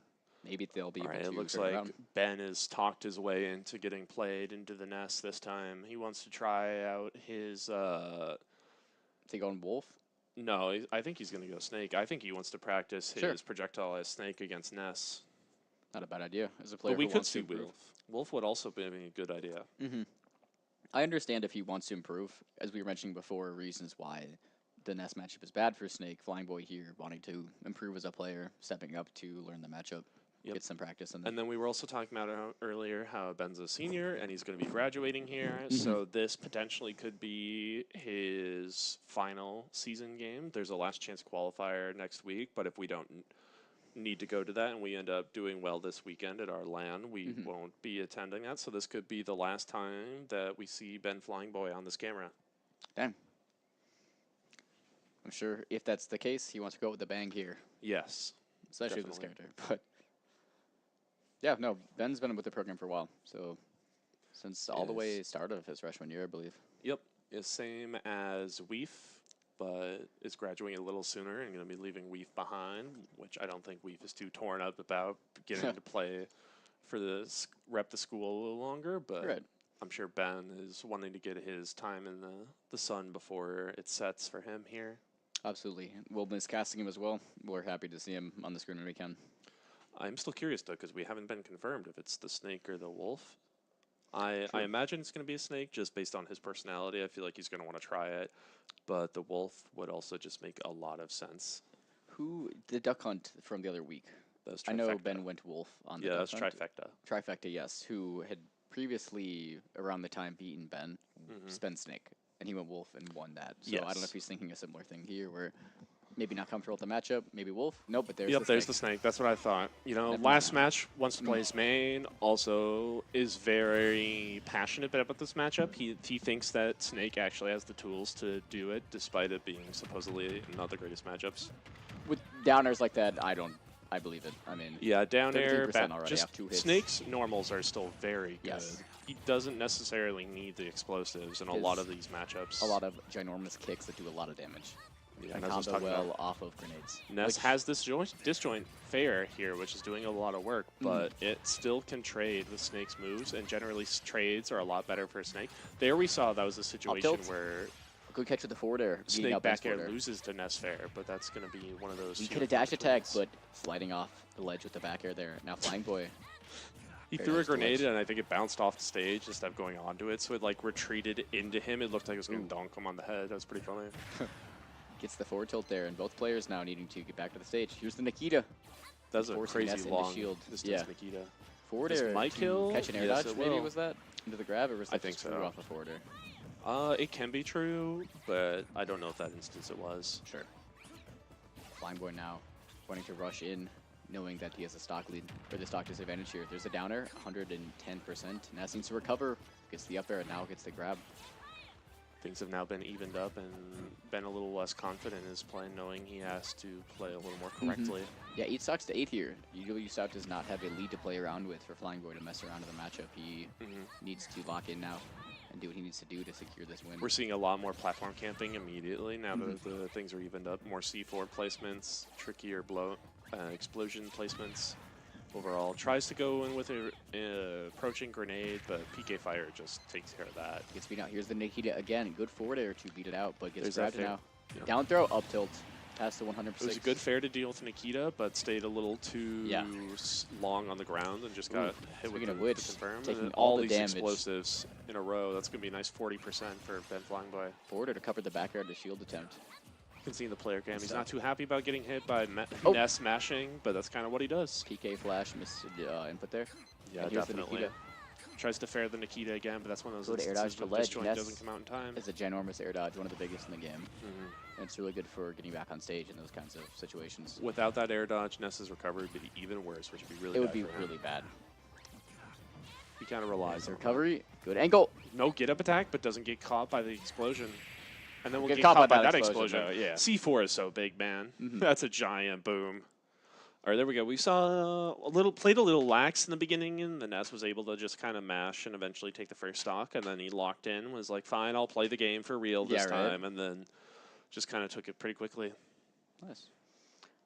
maybe they'll be able to It looks like Ben has talked his way into getting played into the nest this time. He wants to try out his... Is he going Wolf? No, I think he's going to go Snake. I think he wants to practice his projectile as Snake against Ness. Not a bad idea. As a player But we who could wants to see improve. Wolf would also be a good idea. I understand if he wants to improve. As we were mentioning before, reasons why the Nest matchup is bad for Snake. Flying Boy here wanting to improve as a player, stepping up to learn the matchup, get some practice. And then we were also talking about earlier how Ben's a senior and he's going to be graduating here. So this potentially could be his final season game. There's a last chance qualifier next week, but if we don't need to go to that and we end up doing well this weekend at our LAN, we won't be attending that. So this could be the last time that we see Ben Flying Boy on this camera. Damn. I'm sure if that's the case, he wants to go with the bang here. Yes. Especially with this character. But yeah, no, Ben's been with the program for a while. So since all the way start of his freshman year, I believe. Yep. It's same as Weef, but is graduating a little sooner and going to be leaving Weef behind, which I don't think Weef is too torn up about getting to play for rep the school a little longer. But I'm sure Ben is wanting to get his time in the sun before it sets for him here. Absolutely. We'll miss casting him as well. We're happy to see him on the screen when we can. I'm still curious, though, because we haven't been confirmed if it's the Snake or the Wolf. I imagine it's going to be a Snake just based on his personality. I feel like he's going to want to try it. But the Wolf would also just make a lot of sense. Who, the Duck Hunt from the other week? I know Ben went Wolf on the Duck Hunt. Yeah, that's Trifecta. Trifecta, yes, who had previously, around the time, beaten Ben, spent Snake. And he went Wolf and won that. So I don't know if he's thinking a similar thing here where maybe not comfortable with the matchup, maybe Wolf. Nope, but there's there's the Snake. That's what I thought. You know, last match, wants to play his main, also is very passionate about this matchup. He thinks that Snake actually has the tools to do it, despite it being supposedly not the greatest matchups. With downers like that, I believe it. I mean, yeah, down air, just 2 hits. Snake's normals are still very good. He doesn't necessarily need the explosives in a lot of these matchups. A lot of ginormous kicks that do a lot of damage. Yeah, and combo well off of grenades. Ness has this disjoint fair here, which is doing a lot of work, but it still can trade with Snake's moves, and generally trades are a lot better for Snake. There we saw that was a situation where good catch with the forward air. Snake back air loses to Ness fair, but that's going to be one of those. He could have dash attack, but sliding off the ledge with the back air there. Now Flying Boy. He threw a grenade, and I think it bounced off the stage instead of going onto it, so it like retreated into him. It looked like it was going to donk him on the head. That was pretty funny. Gets the forward tilt there, and both players now needing to get back to the stage. Here's the Nikita. That's a crazy long distance Nikita. Forward air might kill. Catch an air dodge, maybe was that? Into the grab, or was that I think so. Off a forward air? It can be true, but I don't know if that instance it was. Sure. Flying Boy now wanting to rush in, knowing that he has a stock lead, or the stock disadvantage here. There's a downer, 110%. Now seems to recover, gets the up air, and now gets the grab. Things have now been evened up and been a little less confident in his play, knowing he has to play a little more correctly. Yeah, 8 stocks to 8 here. UW-Stout does not have a lead to play around with for Flying Boy to mess around in the matchup. He needs to lock in now and do what he needs to do to secure this win. We're seeing a lot more platform camping immediately now that the things are evened up. More C4 placements, trickier explosion placements. Overall, tries to go in with a approaching grenade, but PK Fire just takes care of that. Gets beat out. Here's the Nikita again. Good forward air to beat it out, but gets grabbed now. Yeah. Down throw, up tilt. Past the 100%. It was a good fair to deal with Nikita, but stayed a little too long on the ground and just got hit with the confirm. Taking and all these the damage. Explosives in a row. That's going to be a nice 40% for Ben Flying Boy. Forward air to cover the back air to shield attempt. You can see in the player cam, he's not too happy about getting hit by Ness smashing, but that's kind of what he does. PK flash, missed input there. Yeah, definitely. Tries to fair the Nikita again, but that's one of those air dodge to ledge. Disjoint doesn't come out in time. It's a ginormous air dodge, one of the biggest in the game. And it's really good for getting back on stage in those kinds of situations. Without that air dodge, Ness's recovery would be even worse, which would be really bad. It would be really bad. He kind of relies on recovery. Good angle. No get up attack, but doesn't get caught by the explosion. And then we'll get caught by that explosion. Yeah. C4 is so big, man. That's a giant boom. All right, there we go. We saw played a little lax in the beginning, and the Ness was able to just kind of mash and eventually take the first stock. And then he locked in, was like, fine, I'll play the game for real this time. And then just kind of took it pretty quickly. Nice.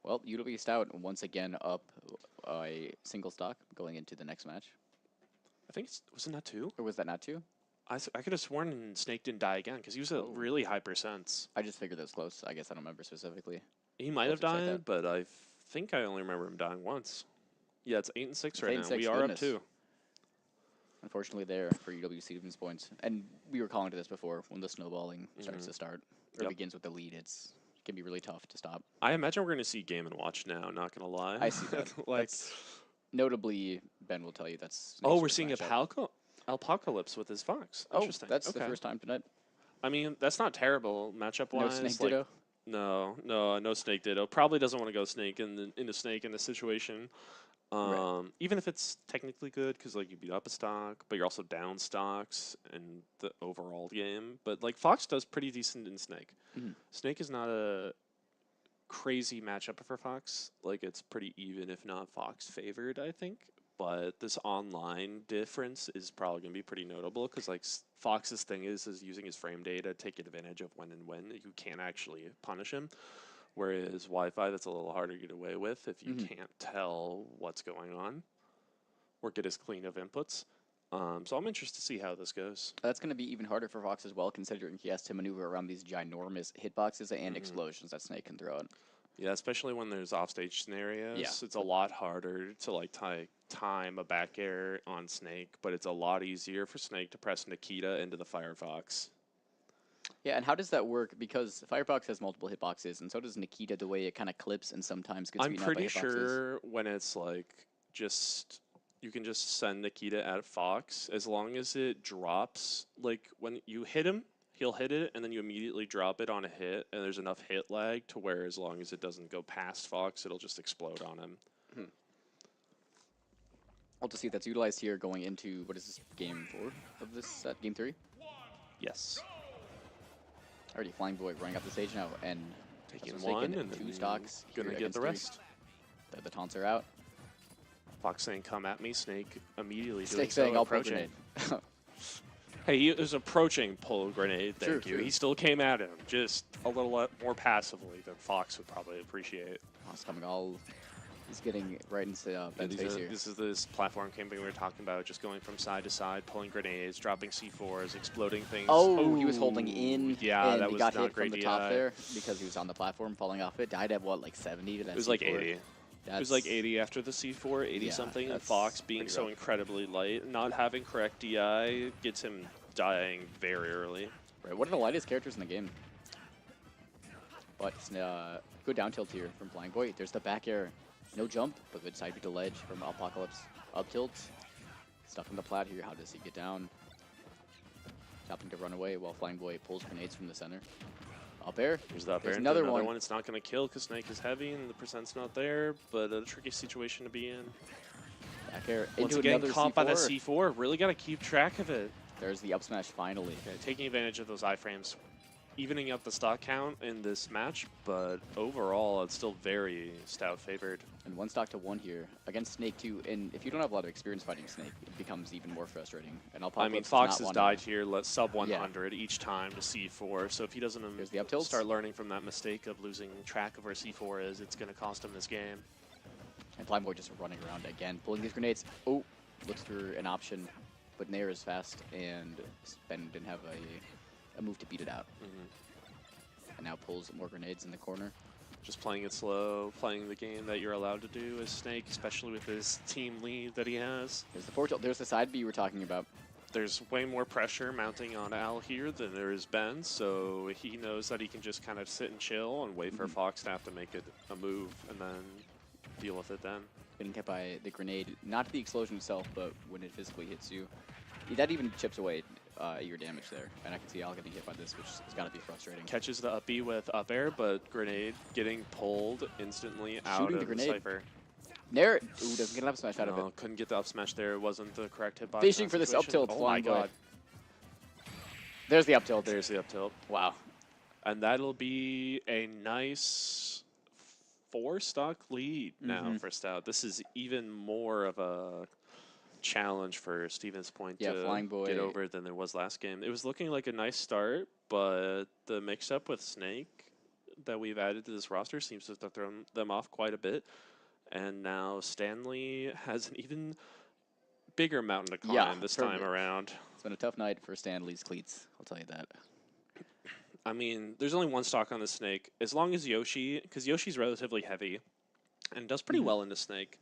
Well, UW-Stout once again up a single stock going into the next match. I think was it not 2? Or was that not 2? I could have sworn Snake didn't die again because he was at really high percents. I just figured that was close. I guess I don't remember specifically. He might have died, but I think I only remember him dying once. Yeah, it's 8 and 6 It's right 8 now. and 6, We are goodness. up 2. Unfortunately, there for UW-Stevens points, and we were calling to this before. When the snowballing starts to start or begins with the lead, it can be really tough to stop. I imagine we're going to see Game and Watch now. Not going to lie. I see that. Like, notably, Ben will tell you that's. oh, Snake's we're first seeing matchup. Apocalypse with his Fox. Oh, Interesting. that's okay. the first time tonight. I mean, that's not terrible matchup No wise. Snake like, Ditto. No Snake Ditto. Probably doesn't want to go Snake into Snake in this situation. Right. Even if it's technically good, because like you beat up a stock, but you're also down stocks in the overall game. But like Fox does pretty decent in Snake. Snake is not a crazy matchup for Fox. Like it's pretty even, if not Fox favored, I think. But this online difference is probably going to be pretty notable because like Fox's thing is using his frame data to take advantage of when you can't actually punish him. Whereas Wi-Fi, that's a little harder to get away with if you can't tell what's going on or get as clean of inputs. So I'm interested to see how this goes. That's going to be even harder for Fox as well, considering he has to maneuver around these ginormous hitboxes and explosions that Snake can throw out. Yeah, especially when there's offstage scenarios. Yeah. It's a lot harder to like time a back air on Snake, but it's a lot easier for Snake to press Nikita into the Firefox. Yeah, and how does that work? Because Firefox has multiple hitboxes, and so does Nikita, the way it kind of clips and sometimes gets beaten out by hitboxes. I'm pretty sure when it's like you can just send Nikita at Fox as long as it drops. Like when you hit him, he'll hit it, and then you immediately drop it on a hit, and there's enough hit lag to where as long as it doesn't go past Fox, it'll just explode on him. I'll just see if that's utilized here going into, what is this, game 4 of this set? Game 3? Yes. Already Flying Boy running up the stage now, and taking one, and 2 stocks. Gonna get the rest. The taunts are out. Fox saying, "Come at me." Snake immediately Snake doing saying, so, "I'll pull approaching. grenade." Hey, he was approaching pull grenade. Thank you. True. He still came at him, just a little more passively than Fox would probably appreciate. It's coming all. He's getting right into Ben's face here. This is this platform camping we were talking about, just going from side to side, pulling grenades, dropping C4s, exploding things. Oh, he was holding in. Yeah, and that he was got not hit great from the DI. top there because he was on the platform falling off it. Died at what, like 70 to that? It was like C4? 80. It was like 80 after the C4, 80 something, and that's Fox being pretty so rough. incredibly light, not having correct DI gets him dying very early. Right, one of the lightest characters in the game. But good down tilt here from Flying Boy. There's the back air. No jump, but good side beat to ledge from Apocalypse. Up tilt. Stuck on the plat here. How does he get down? Stopping to run away while Flying Boy pulls grenades from the center. Up air. There's the up air. There's into another one. It's not going to kill because Snake is heavy and the percent's not there, but a tricky situation to be in. Back air Once into again, another caught C4. by that C4. Really got to keep track of it. There's the up smash finally. Yeah, taking advantage of those iframes, evening up the stock count in this match, but overall, it's still very Stout favored. And 1 stock to 1 here against Snake too. And if you don't have a lot of experience fighting Snake, it becomes even more frustrating. And I mean, Fox has died here, sub 100 each time to C4. So if he doesn't Here's the up tilts. start learning from that mistake of losing track of where C4 is, it's going to cost him this game. And Flying Boy just running around again, pulling these grenades. Oh, looks for an option, but Nair is fast, and Ben didn't have a move to beat it out. And now pulls more grenades in the corner. Just playing it slow, playing the game that you're allowed to do as Snake, especially with his team lead that he has. There's the forward tilt. There's the side B you were talking about. There's way more pressure mounting on Al here than there is Ben, so he knows that he can just kind of sit and chill and wait for Fox to have to make a move and then deal with it then. Getting hit by the grenade, not the explosion itself, but when it physically hits you. That even chips away your damage there. And I can see Al getting hit by this, which has got to be frustrating. Catches the up B with up air, but grenade getting pulled instantly out of the Cypher. Nair, ooh, doesn't get an up smash out of it. Couldn't get the up smash there. It wasn't the correct hitbox. Fishing for this up tilt. Oh my god. There's the up tilt. There's the up tilt. Wow. And that'll be a nice 4-stock lead now for Stout. This is even more of a challenge for Stevens Point to Flying Boy get over than there was last game. It was looking like a nice start, but the mix-up with Snake that we've added to this roster seems to have thrown them off quite a bit. And now Stanley has an even bigger mountain to climb this time around. It's been a tough night for Stanley's cleats, I'll tell you that. I mean, there's only 1 stock on the Snake. As long as Yoshi, because Yoshi's relatively heavy and does pretty well in the Snake,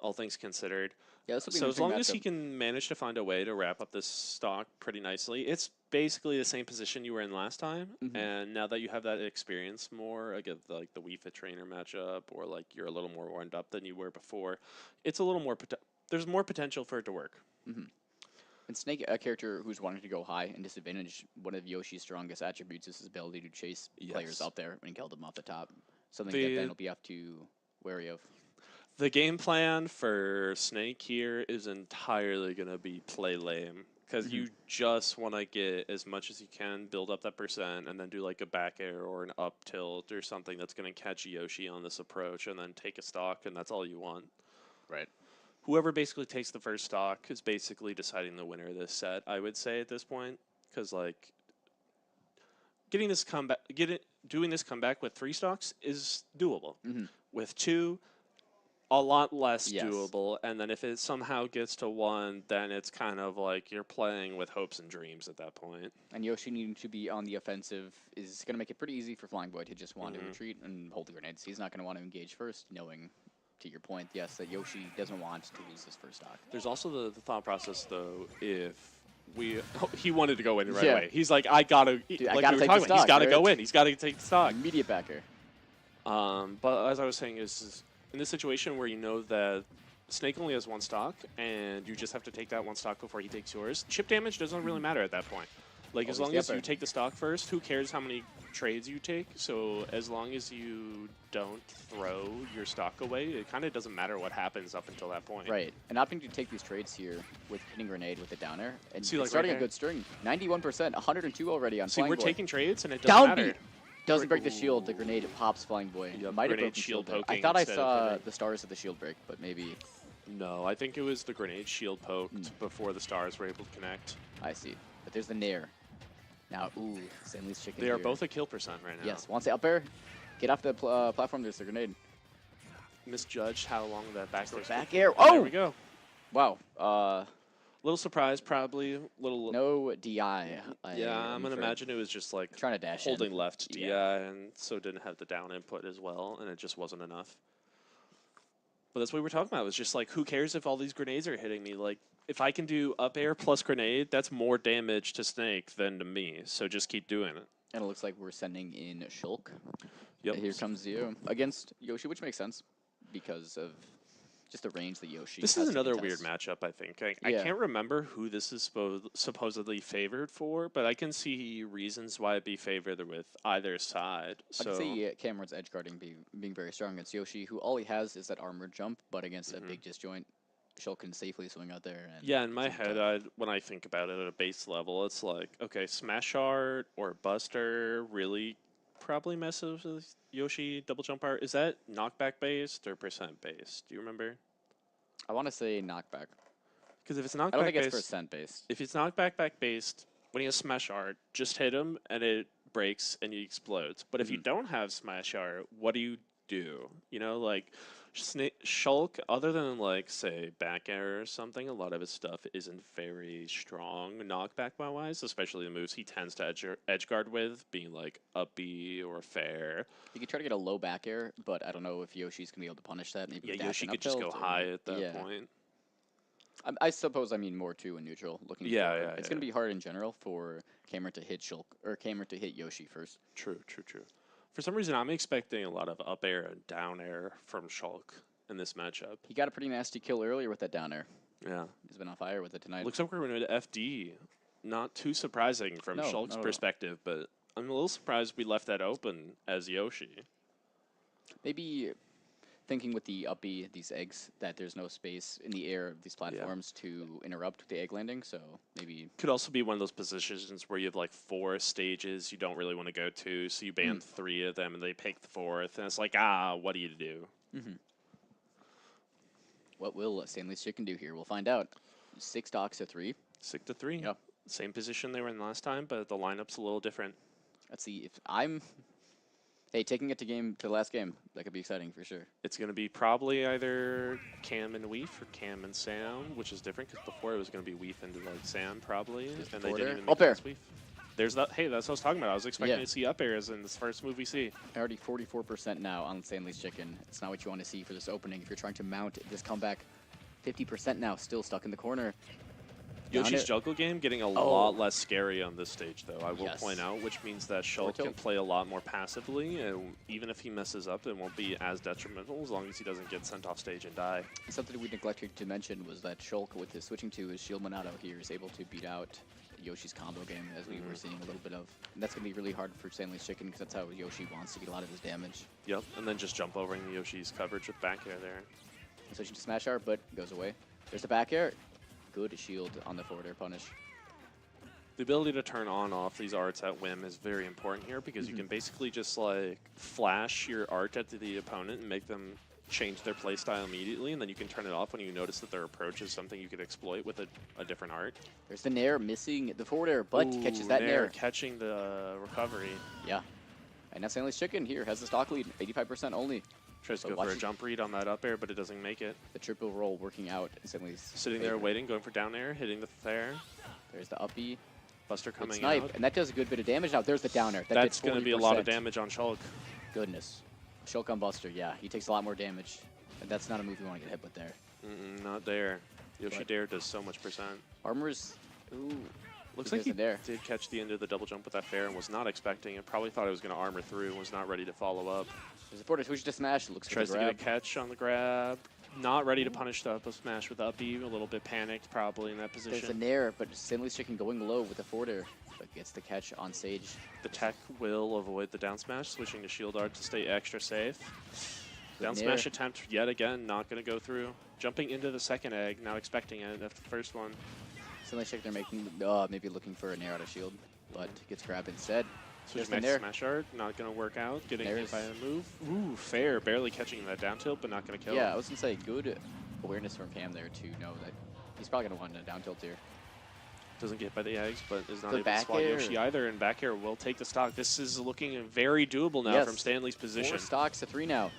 all things considered. Yeah, this will be an So as interesting long as he matchup. can manage to find a way to wrap up this stock pretty nicely, it's basically the same position you were in last time. And now that you have that experience more, again, like the Wii Fit Trainer matchup, or like you're a little more warmed up than you were before, it's a little more. There's more potential for it to work. And Snake, a character who's wanting to go high and disadvantage, one of Yoshi's strongest attributes is his ability to chase players Yes. up there and kill them off the top. Something The- that Ben will be have to wary of. The game plan for Snake here is entirely going to be play lame. Because you just want to get as much as you can, build up that percent, and then do like a back air or an up tilt or something that's going to catch Yoshi on this approach, and then take a stock, and that's all you want. Right. Whoever basically takes the first stock is basically deciding the winner of this set, I would say at this point. Because like doing this comeback with 3 stocks is doable. With 2, a lot less Yes. doable, and then if it somehow gets to 1, then it's kind of like you're playing with hopes and dreams at that point. And Yoshi needing to be on the offensive is going to make it pretty easy for Flying Boy to just want to retreat and hold the grenades. He's not going to want to engage first, knowing, to your point, yes, that Yoshi doesn't want to lose his first stock. There's also the thought process, though, if he wanted to go in right Yeah. away. He's like, I gotta, Dude, like I gotta we were take the talking about, he's stock, gotta right? go in. He's gotta take the stock. Immediate backer. But as I was saying, is in this situation where you know that Snake only has 1 stock, and you just have to take that 1 stock before he takes yours, chip damage doesn't really matter at that point. Like, as Always long the as you upper. take the stock first, who cares how many trades you take? So as long as you don't throw your stock away, it kind of doesn't matter what happens up until that point. Right. And opting to take these trades here with hitting grenade with the downer and See, like, starting right a good string. 91%, 102 already on See, Flying we're Boy. taking trades, and it Down doesn't matter. B! Doesn't break the shield. The grenade pops Flying Boy. Yep, Might have grenade broken shield shield. I poking thought I instead of saw hitting. the stars of the shield break, but maybe No, I think it was the grenade shield poked before the stars were able to connect. I see. But there's the nair. Now, ooh, Stanley's chicken. They are here. both a kill percent right now. Yes. Wants the up air. Get off the platform. There's the grenade. Misjudged how long that back air. Back air. There Oh! we go. Wow. Little surprise, probably. Little. No DI. Yeah, I'm gonna imagine it was just like trying to dash holding in. left DI, Yeah. and so didn't have the down input as well, and it just wasn't enough. But that's what we're talking about. It's just like, who cares if all these grenades are hitting me? Like, if I can do up air plus grenade, that's more damage to Snake than to me. So just keep doing it. And it looks like we're sending in Shulk. Yep. Here comes Zio against Yoshi, which makes sense because of just the range that Yoshi This has is to another weird contest. matchup, I think. I Yeah. can't remember who this is supposedly favored for, but I can see reasons why it'd be favored with either side. I can So see Cameron's edge guarding being very strong against Yoshi, who all he has is that armor jump, but against a big disjoint, Shulk can safely swing out there. And yeah, in my keep head, tough. when I think about it at a base level, it's like, okay, Smash Art or Buster really probably messes with Yoshi double jump art. Is that knockback based or percent based? Do you remember? I want to say knockback. Because if it's I don't knockback think it's based, percent based. if it's knockback based, when he has Smash Art, just hit him and it breaks and he explodes. But if you don't have Smash Art, what do? You know, like Shulk, other than like say back air or something, a lot of his stuff isn't very strong knockback wise, especially the moves he tends to edge guard with, being like up B or fair. You could try to get a low back air, but I don't know if Yoshi's gonna be able to punish that. Maybe Yeah, dash Yoshi and could just up go tilt or- high at that yeah. point. I suppose I mean more too in neutral. Looking Yeah, forward. yeah, It's yeah. gonna be hard in general for Cameron to hit Shulk or Cameron to hit Yoshi first. True. For some reason, I'm expecting a lot of up air and down air from Shulk in this matchup. He got a pretty nasty kill earlier with that down air. Yeah. He's been on fire with it tonight. Looks like we're going to FD. Not too surprising from No, Shulk's no. perspective, but I'm a little surprised we left that open as Yoshi. Maybe thinking with the up B, these eggs, that there's no space in the air of these platforms to interrupt the egg landing, so maybe... Could also be one of those positions where you have like 4 stages you don't really want to go to, so you ban 3 of them and they pick the 4th, and it's like, what do you do? What will Stanley's Chicken do here? We'll find out. 6 stocks to 3. 6 to 3. Yep. Same position they were in last time, but the lineup's a little different. Let's see if I'm... Hey, taking it to the last game. That could be exciting for sure. It's going to be probably either Cam and Weef or Cam and Sam, which is different because before it was going to be Weef and like Sam probably, and they forward didn't air. even Up make it air. as Weef. There's that. Hey, that's what I was talking about. I was expecting to see up airs in this first move we see. Already 44% now on Stanley's chicken. It's not what you want to see for this opening. If you're trying to mount this comeback, 50% now, still stuck in the corner. Yoshi's juggle game getting a lot less scary on this stage, though, I will point out, which means that Shulk can play a lot more passively, and even if he messes up, it won't be as detrimental as long as he doesn't get sent off stage and die. Something we neglected to mention was that Shulk, with his switching to his Shield Monado here, is able to beat out Yoshi's combo game, as we were seeing a little bit of. And that's going to be really hard for Stanley's chicken, because that's how Yoshi wants to get a lot of his damage. Yep, and then just jump over in Yoshi's coverage with back air there. Switching to smash art, but goes away. There's the back air. Good shield on the forward air punish. The ability to turn on off these arts at whim is very important here, because you can basically just like flash your art at the opponent and make them change their playstyle immediately, and then you can turn it off when you notice that their approach is something you could exploit with a different art. There's the nair missing the forward air, but catches that nair. Catching the recovery. Yeah. And now Stanley's chicken here has the stock lead, 85% only. Tries to go for a jump read on that up air, but it doesn't make it. The triple roll working out. Stanley's sitting there waiting, going for down air, hitting the fair. There's the up B. Buster coming snipe, out. And that does a good bit of damage. Now there's the down air. That's going to be a lot of damage on Shulk. Goodness. Shulk on Buster, yeah. He takes a lot more damage. And that's not a move you want to get hit with there. Not there. Yoshi Dare does so much percent. Armor's... Ooh. Looks like he did catch the end of the double jump with that fair and was not expecting it. Probably thought it was going to armor through and was not ready to follow up. There's a forward switch to smash. Looks Tries to get a catch on the grab. Not ready to punish the up smash with up B. A little bit panicked probably in that position. There's a nair, but Stanley's chicken going low with the forward air. But gets the catch on stage. The tech will avoid the down smash, switching to shield art to stay extra safe. Down smash attempt yet again, not going to go through. Jumping into the second egg, now expecting it after the first one. Stanley's chicken are making, maybe looking for a nair out of shield, but gets grabbed instead. Switch back to smash art, not going to work out. Getting hit by a move. Ooh, fair, barely catching that down tilt, but not going to kill him. I was going to say, good awareness from Cam there to know that he's probably going to want a down tilt here. Doesn't get by the eggs, but is not able to spot Yoshi either, and back air will take the stock. This is looking very doable now from Stanley's position. 4 stocks to 3 now.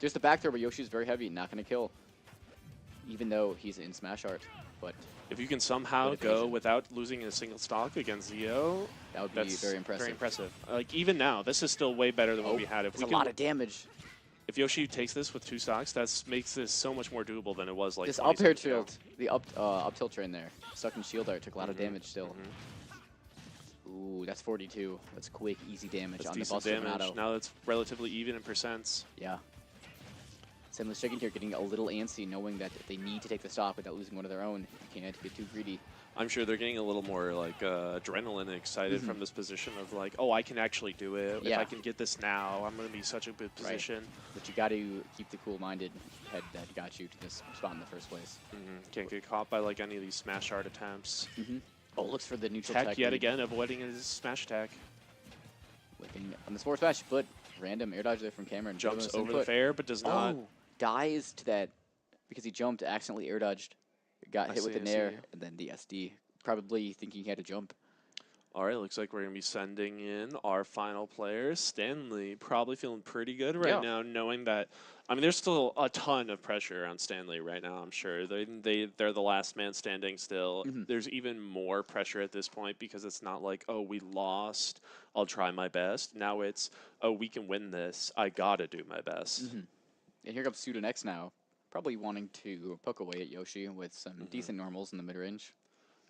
There's the back throw, but Yoshi's very heavy, not going to kill. Even though he's in smash art, but... If you can somehow go without losing a single stock against Zio, that would be very impressive. Very impressive. Like, even now, this is still way better than what we had. It's a lot of damage. If Yoshi takes this with 2 stocks, that makes this so much more doable than it was like this up air tilt, the up tilt train there, stuck in shield art, took a lot of damage still. Ooh, that's 42. That's quick, easy damage on the Buster Monado. Now it's relatively even in percents. Yeah. Stanley's chicken here getting a little antsy, knowing that they need to take the stock without losing one of their own. You can't get too greedy. I'm sure they're getting a little more like adrenaline excited from this position of like, oh, I can actually do it. If I can get this now, I'm going to be such a good position. But you got to keep the cool-minded head that got you to this spot in the first place. Can't get caught by like any of these smash art attempts. Oh, looks for the neutral tech yet again, avoiding his smash attack. Whipping on the forward smash, but random air dodge there from Cameron. Jumps over the fair, but does not. Dies to that because he jumped, accidentally air dodged, got hit with the nair, and then the SD. Probably thinking he had to jump. All right, looks like we're going to be sending in our final player. Stanley probably feeling pretty good right now, knowing that, I mean, there's still a ton of pressure on Stanley right now, I'm sure. They're the last man standing still. There's even more pressure at this point because it's not like, oh, we lost, I'll try my best. Now it's, oh, we can win this, I got to do my best. And here comes Sudanex now, probably wanting to poke away at Yoshi with some decent normals in the mid-range.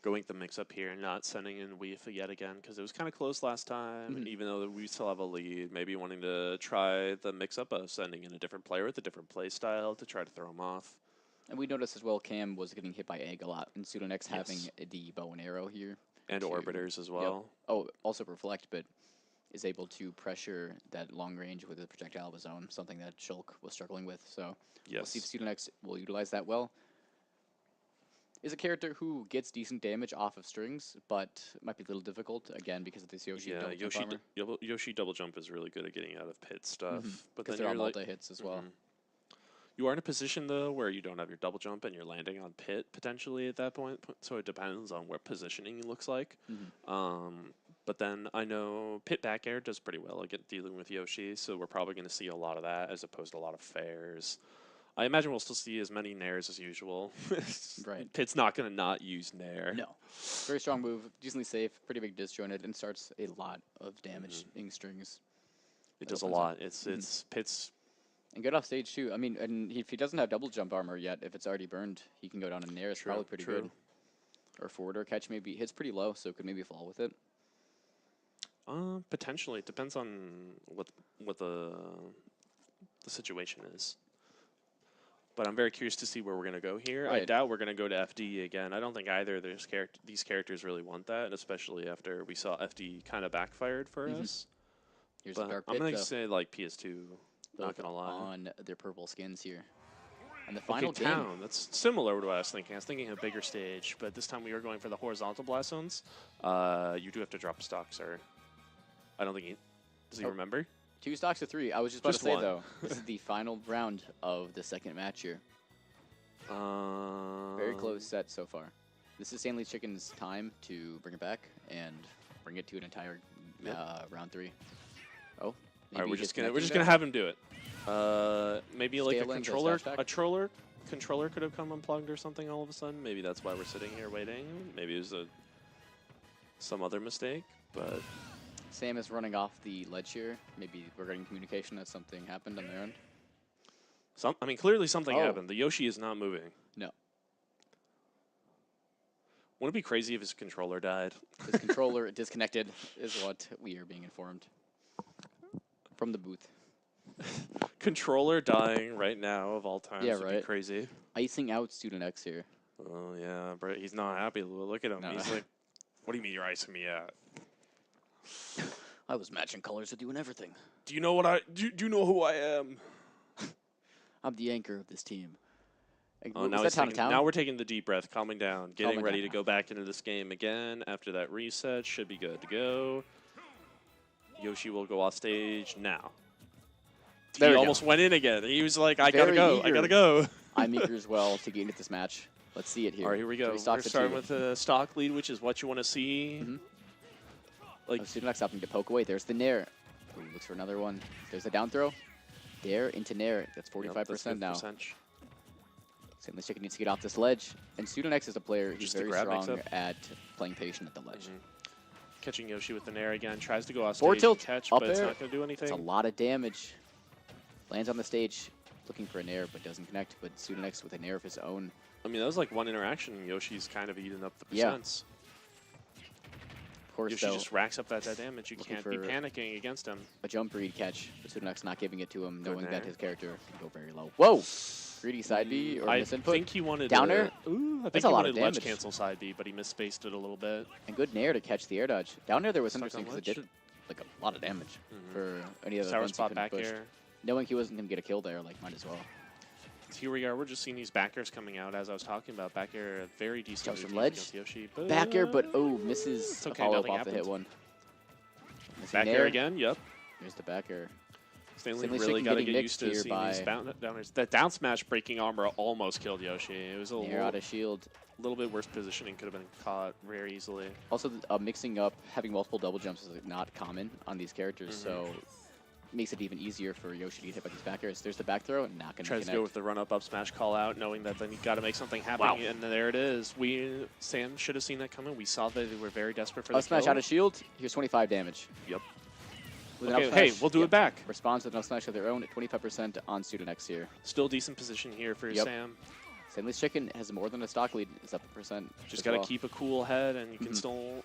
Going the mix-up here, not sending in WEC yet again, because it was kind of close last time, and even though we still have a lead, maybe wanting to try the mix-up of sending in a different player with a different play style to try to throw him off. And we noticed as well Cam was getting hit by egg a lot, and Sudanex having the bow and arrow here. And orbiters as well. Oh, also reflect, but is able to pressure that long range with a projectile of his own, something that Shulk was struggling with. So we'll see if Sudanex will utilize that well. Is a character who gets decent damage off of strings, but might be a little difficult, again, because of this Yoshi double jump armor. Yoshi double jump is really good at getting out of pit stuff. But then they're all multi-hits as well. You are in a position, though, where you don't have your double jump and you're landing on pit, potentially, at that point. So it depends on what positioning looks like. But then I know pit back air does pretty well against dealing with Yoshi, so we're probably going to see a lot of that as opposed to a lot of fairs. I imagine we'll still see as many nairs as usual. Right. Pit's not going to not use nair. No. Very strong move, decently safe, pretty big disjointed, and starts a lot of damage in strings. It That does a opens lot. up. It's Pit's. And good off stage too. I mean, and if he doesn't have double jump armor yet, if it's already burned, he can go down in nair. It's True, probably pretty true. good. Or forward or catch maybe hits pretty low, so could maybe fall with it. Potentially. It depends on what the situation is. But I'm very curious to see where we're going to go here. I Right. doubt we're going to go to FD again. I don't think either of these characters really want that, and especially after we saw FD kind of backfired for us. Here's But the dark I'm pit, going to though. say like PS2. Not Both going to lie. on their purple skins here. And the Okay, final game. town. That's similar to what I was thinking. I was thinking a bigger stage, but this time we were going for the horizontal blast zones. You do have to drop a stock, sir. I don't think he... Does he Oh. remember? 2 stocks of 3. I was just about Just to say, one. though, this is the final round of the second match here. Very close set so far. This is Stanley Chicken's time to bring it back and bring it to an entire round 3. Oh, All right, maybe we're he's just gonna connecting have him do it. Maybe like a Scaling, goes controller, hashtag. controller could have come unplugged or something all of a sudden. Maybe that's why we're sitting here waiting. Maybe it was some other mistake, but Sam is running off the ledge here. Maybe we're getting communication that something happened on their end. I mean, clearly something Oh. happened. The Yoshi is not moving. No. Wouldn't it be crazy if his controller died? His controller disconnected is what we are being informed from the booth. Controller dying right now of all times Yeah, would be right. crazy. Icing out Student X here. Oh yeah, but he's not happy. Look at him. No. He's like, "What do you mean you're icing me out? I was matching colors with you and everything. Do you know what do you know who I am?" I'm the anchor of this team. Like, Oh, was now, that he's town to taking, town? now we're taking the deep breath, calming down, getting Calming ready down. to go back into this game again after that reset. Should be good to go. Yoshi will go off stage now. There He we go. almost went in again. He was like, I gotta Very go. I eager. gotta go. I'm eager as well to get into this match. Let's see it here. All right, here we go. 3 We're stocks to starting 2. with a stock lead, which is what you want to see. Mhm. Like, Student X opting to poke away. There's the nair. Ooh, looks for another one. There's the down throw. Dare into nair. That's 45% now. Stanley Chicken needs to get off this ledge. And Student X is a player who's Just the very grab mix strong up. at playing patient at the ledge. Catching Yoshi with the nair again. Tries to go off Forward stage and tilt, catch, up but it's air. not going to do anything. It's a lot of damage. Lands on the stage, looking for a nair, but doesn't connect. But Student X with a nair of his own. I mean, that was like one interaction, and Yoshi's kind of eating up the Yeah. percents. Of course, Yoshi though, just racks up that damage. You looking can't be for- panicking against him. a jump read catch. But Student X not giving it to him, Good knowing that nair. his character can go very low. Whoa! Greedy side B or I misinput. think he wanted Downer? Ooh, I That's think a he lot of wanted ledge damage. cancel side B, but he misspaced it a little bit. And good nair to catch the air dodge. Down there was Stuck interesting on because it ledge. did like a lot of damage Mhm. for any of the Sour ones he spot couldn't back push. air. Knowing he wasn't going to get a kill there, like, might as well. So here we are. We're just seeing these back airs coming out, as I was talking about. Back air, very decent Comes from routine ledge. against Yoshi. But Back air, but oh, misses It's a okay, follow-up nothing off the hit happened. one. Missing back air nair. again. Yep. Here's the back air. Stanley Stanley really Chicken got to getting get used to mixed seeing here these by- downers. That down smash breaking armor almost killed Yoshi. It was a Nair out of shield. little bit worse positioning. Could have been caught very easily. Also, mixing up, having multiple double jumps is not common on these characters, so makes it even easier for Yoshi to get hit by these back airs. There's the back throw, and not going to Tries connect. to go with the run-up smash call out, knowing that then you got to make something happen. Wow. And there it is. Sam should have seen that coming. We saw that they were very desperate for Up the smash kill. out of shield. Here's 25 damage. Yep. With an Okay, up hey, smash, we'll do yep. it back. Responds with an up smash of their own at 25% on Student X here. Still decent position here for Yep. Sam. Stanley's Chicken has more than a stock lead. It's up a percent. Just as got to well. keep a cool head, and you can Mhm. still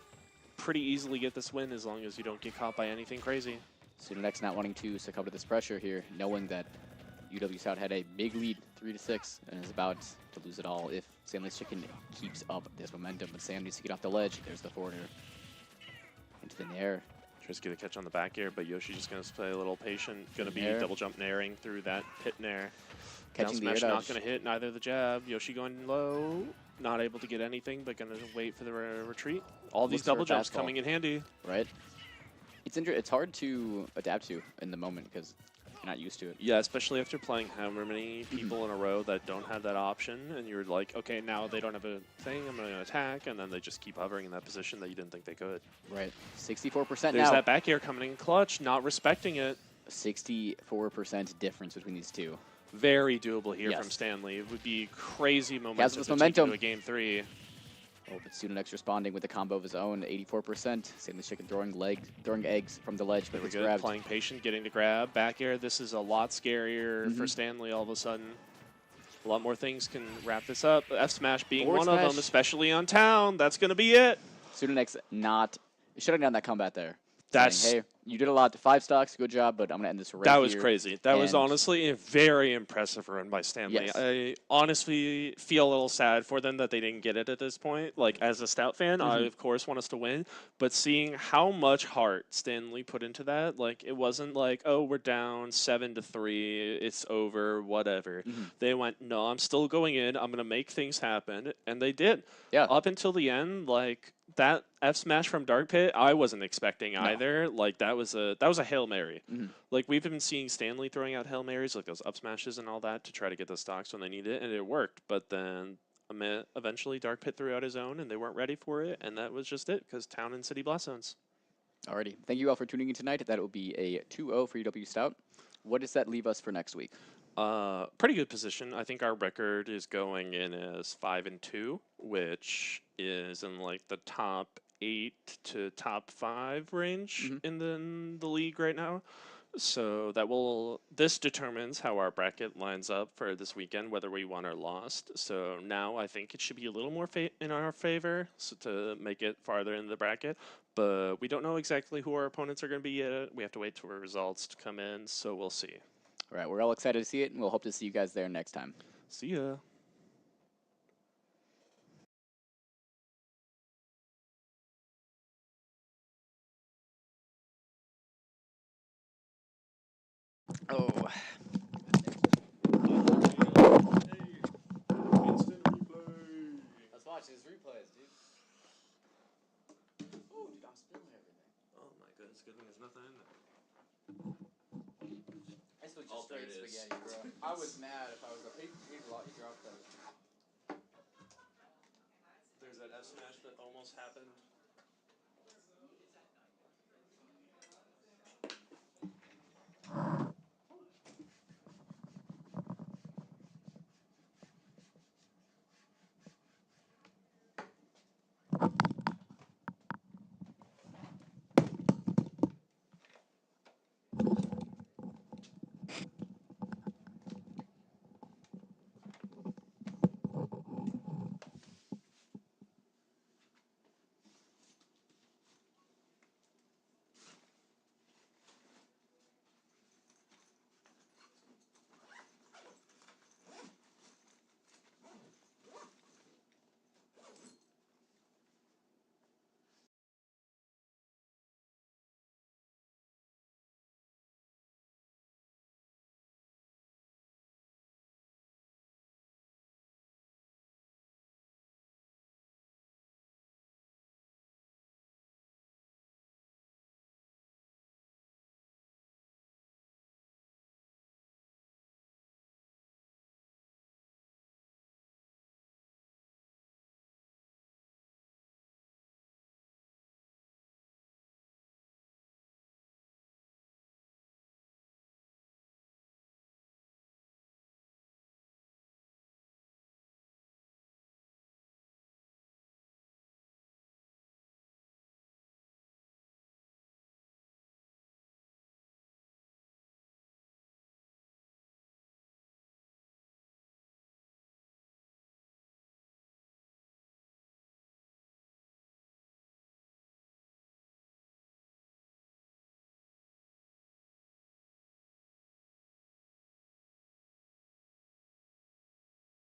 pretty easily get this win as long as you don't get caught by anything crazy. Student X not wanting to succumb to this pressure here, knowing that UW-Stout had a big lead, 3-6, and is about to lose it all if Stanley's Chicken keeps up this momentum. But Sam needs to get off the ledge. There's the forwarder. Into the nair. Tries to get a catch on the back air, but Yoshi's just going to play a little patient. Going to be Nair. double jump nairing through that pit nair. Down Catching the air smash not dodge. going to hit neither the jab. Yoshi going low. Not able to get anything, but going to wait for the retreat. All these Looks for a double jumps fastball. coming in handy. Right? It's hard to adapt to in the moment because you're not used to it. Yeah, especially after playing however many people in a row that don't have that option, and you're like, okay, now they don't have a thing, I'm going to attack, and then they just keep hovering in that position that you didn't think they could. Right. 64% There's now. that back air coming in clutch, not respecting it. 64% difference between these two. very doable here Yes. from Stanley. It would be crazy has momentum this to take momentum. into a game 3. Oh, but Student responding with a combo of his own, 84%. Stanley Chicken throwing eggs from the ledge, but Very gets good. grabbed. Playing patient, getting to grab. Back air, this is a lot scarier for Stanley all of a sudden. A lot more things can wrap this up. F smash being Forward one of them, smash. especially on town. That's going to be it. Student X not shutting down that combat there. That's saying, hey, you did a lot. 5 stocks, good job, but I'm gonna end this right That here. was crazy. That was And honestly a very impressive run by Stanley. Yes. I honestly feel a little sad for them that they didn't get it at this point. Like, as a Stout fan, I, of course, want us to win. But seeing how much heart Stanley put into that, like, it wasn't like, oh, we're down 7-3, it's over, whatever. They went, no, I'm still going in. I'm going to make things happen. And they did. Yeah. Up until the end, like, that F smash from Dark Pit, I wasn't expecting either. Like, that was a Hail Mary. Like, we've been seeing Stanley throwing out Hail Marys, like those up smashes and all that, to try to get the stocks when they need it, and it worked. But then eventually Dark Pit threw out his own, and they weren't ready for it, and that was just it, because Town and City Blast Zones. Alrighty. Thank you all for tuning in tonight. That will be a 2-0 for UW-Stout. What does that leave us for next week? Pretty good position. I think our record is going in as 5-2, which is in like the top 8 to top 5 range in the league right now. So this determines how our bracket lines up for this weekend, whether we won or lost. So now I think it should be a little more in our favor to make it farther in the bracket. But we don't know exactly who our opponents are going to be yet. We have to wait for results to come in, so we'll see. All right, we're all excited to see it, and we'll hope to see you guys there next time. See ya. Oh. Let's watch these replays, dude. Oh, dude, I'm spilling everything. Oh my goodness, good thing there's nothing in there. I still just straight spaghetti, bro. I was mad if I was he dropped those. There's that F smash that almost happened.